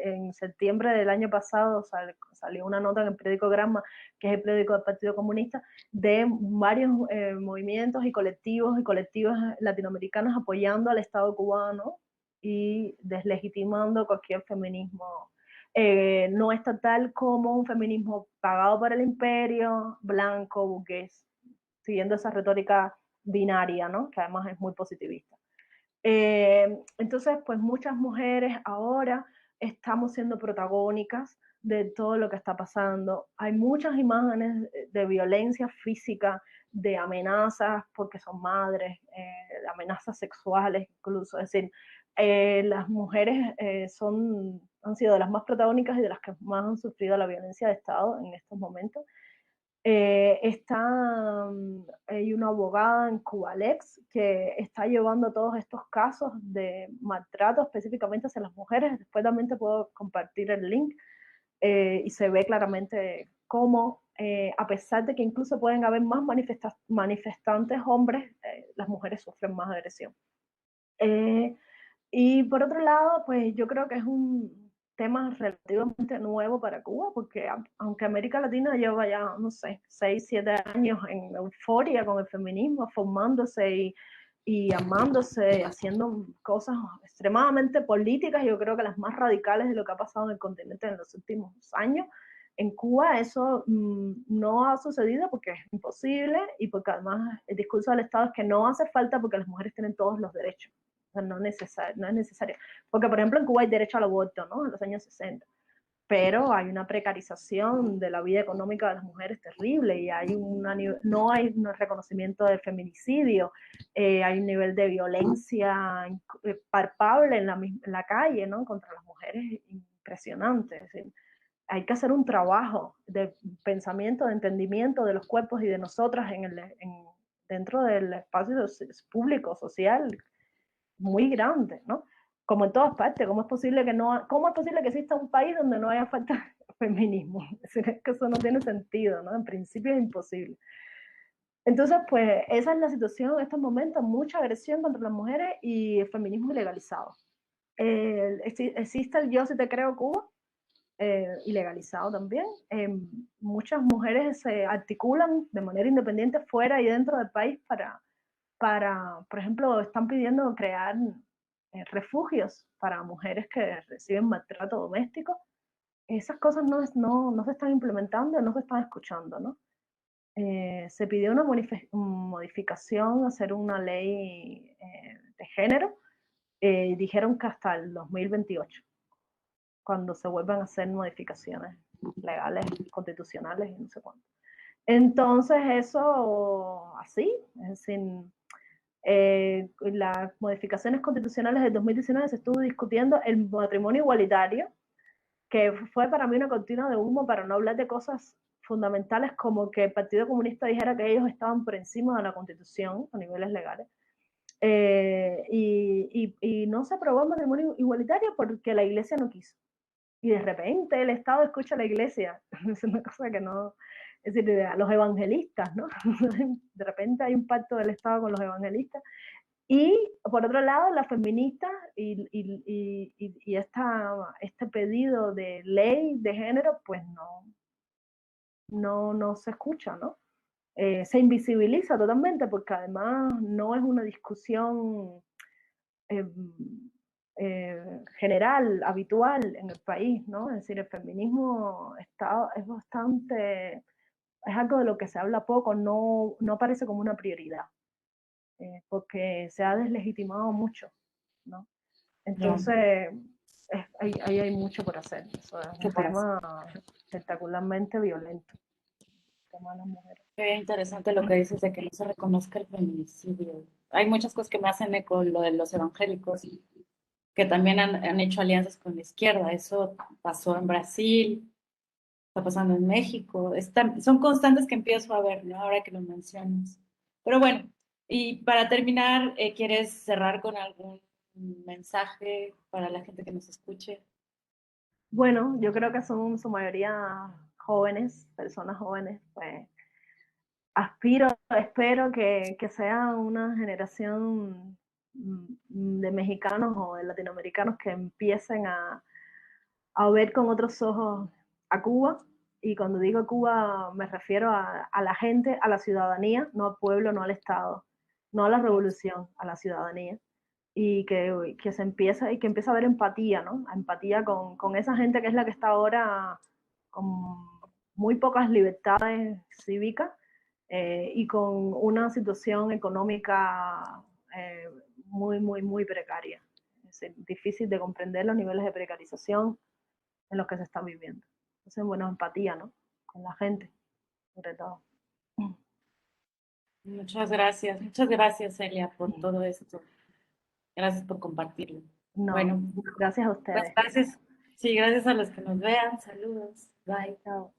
en septiembre del año pasado salió una nota en el periódico Gramma, que es el periódico del Partido Comunista, de varios movimientos y colectivas latinoamericanos apoyando al Estado cubano y deslegitimando cualquier feminismo no estatal como un feminismo pagado por el imperio, blanco, burgués, siguiendo esa retórica binaria, ¿no? Que además es muy positivista. Entonces, pues muchas mujeres ahora estamos siendo protagónicas de todo lo que está pasando. Hay muchas imágenes de violencia física, de amenazas porque son madres, de amenazas sexuales incluso. Es decir, las mujeres han sido de las más protagónicas y de las que más han sufrido la violencia de Estado en estos momentos. Hay una abogada en Cubalex que está llevando todos estos casos de maltrato específicamente hacia las mujeres. Después también te puedo compartir el link y se ve claramente cómo, a pesar de que incluso pueden haber más manifestantes hombres, las mujeres sufren más agresión. Y por otro lado, pues yo creo que es un tema relativamente nuevo para Cuba, porque aunque América Latina lleva ya, no sé, 6, 7 años en euforia con el feminismo, formándose y amándose, haciendo cosas extremadamente políticas, yo creo que las más radicales de lo que ha pasado en el continente en los últimos años. En Cuba eso no ha sucedido porque es imposible y porque además el discurso del Estado es que no hace falta porque las mujeres tienen todos los derechos. O sea, no es necesario. Porque, por ejemplo, en Cuba hay derecho al aborto, ¿no? En los años 60. Pero hay una precarización de la vida económica de las mujeres terrible y no hay un reconocimiento del feminicidio, hay un nivel de violencia palpable en la calle, ¿no? Contra las mujeres impresionante. Es decir, hay que hacer un trabajo de pensamiento, de entendimiento de los cuerpos y de nosotras dentro del espacio público, social, muy grande, ¿no? Como en todas partes, ¿cómo es posible que exista un país donde no haya falta de feminismo? Es decir, que eso no tiene sentido, ¿no? En principio es imposible. Entonces, pues esa es la situación en estos momentos, mucha agresión contra las mujeres y el feminismo ilegalizado. Existe el Yo sí te creo Cuba, ilegalizado también. Muchas mujeres se articulan de manera independiente fuera y dentro del país por ejemplo, están pidiendo crear refugios para mujeres que reciben maltrato doméstico esas cosas no se están implementando, no se están escuchando, ¿no? Se pidió una modificación, hacer una ley de género, dijeron que hasta el 2028, cuando se vuelvan a hacer modificaciones legales, constitucionales y no sé cuánto. Entonces eso así, es decir, las modificaciones constitucionales del 2019 se estuvo discutiendo el matrimonio igualitario, que fue para mí una cortina de humo, para no hablar de cosas fundamentales como que el Partido Comunista dijera que ellos estaban por encima de la Constitución a niveles legales. Y no se aprobó el matrimonio igualitario porque la Iglesia no quiso. Y de repente el Estado escucha a la Iglesia. Es una cosa que no... Es decir, a los evangelistas, ¿no? De repente hay un pacto del Estado con los evangelistas. Y por otro lado, las feministas y este pedido de ley de género, pues no se escucha, ¿no? Se invisibiliza totalmente porque además no es una discusión eh, general, habitual en el país, ¿no? Es decir, el feminismo es bastante, es algo de lo que se habla poco, no aparece como una prioridad, porque se ha deslegitimado mucho, ¿no? No, Entonces, ahí hay mucho por hacer. Eso es ¿qué un pasa? tema espectacularmente violento, el tema de las mujeres. Qué interesante lo que dices de que no se reconozca el feminicidio. Hay muchas cosas que me hacen eco lo de los evangélicos, que también han hecho alianzas con la izquierda. Eso pasó en Brasil, está pasando en México. Son constantes que empiezo a ver, ¿no? Ahora que lo mencionas. Pero bueno, y para terminar, ¿quieres cerrar con algún mensaje para la gente que nos escuche? Bueno, yo creo que son en su mayoría jóvenes, personas jóvenes, pues espero que sea una generación de mexicanos o de latinoamericanos que empiecen a ver con otros ojos a Cuba. Y cuando digo Cuba me refiero a la gente, a la ciudadanía, no al pueblo, no al Estado, no a la revolución, a la ciudadanía. Y que se empieza y que empieza a haber empatía, ¿no? Empatía con esa gente que es la que está ahora con muy pocas libertades cívicas y con una situación económica muy precaria. Es decir, difícil de comprender los niveles de precarización en los que se está viviendo. Entonces, bueno, empatía, ¿no? Con la gente, sobre todo. Muchas gracias, Celia, por todo esto. Gracias por compartirlo. No, Bueno, gracias a pues ustedes. gracias. Sí, gracias a los que nos vean. Saludos. Bye. Chao.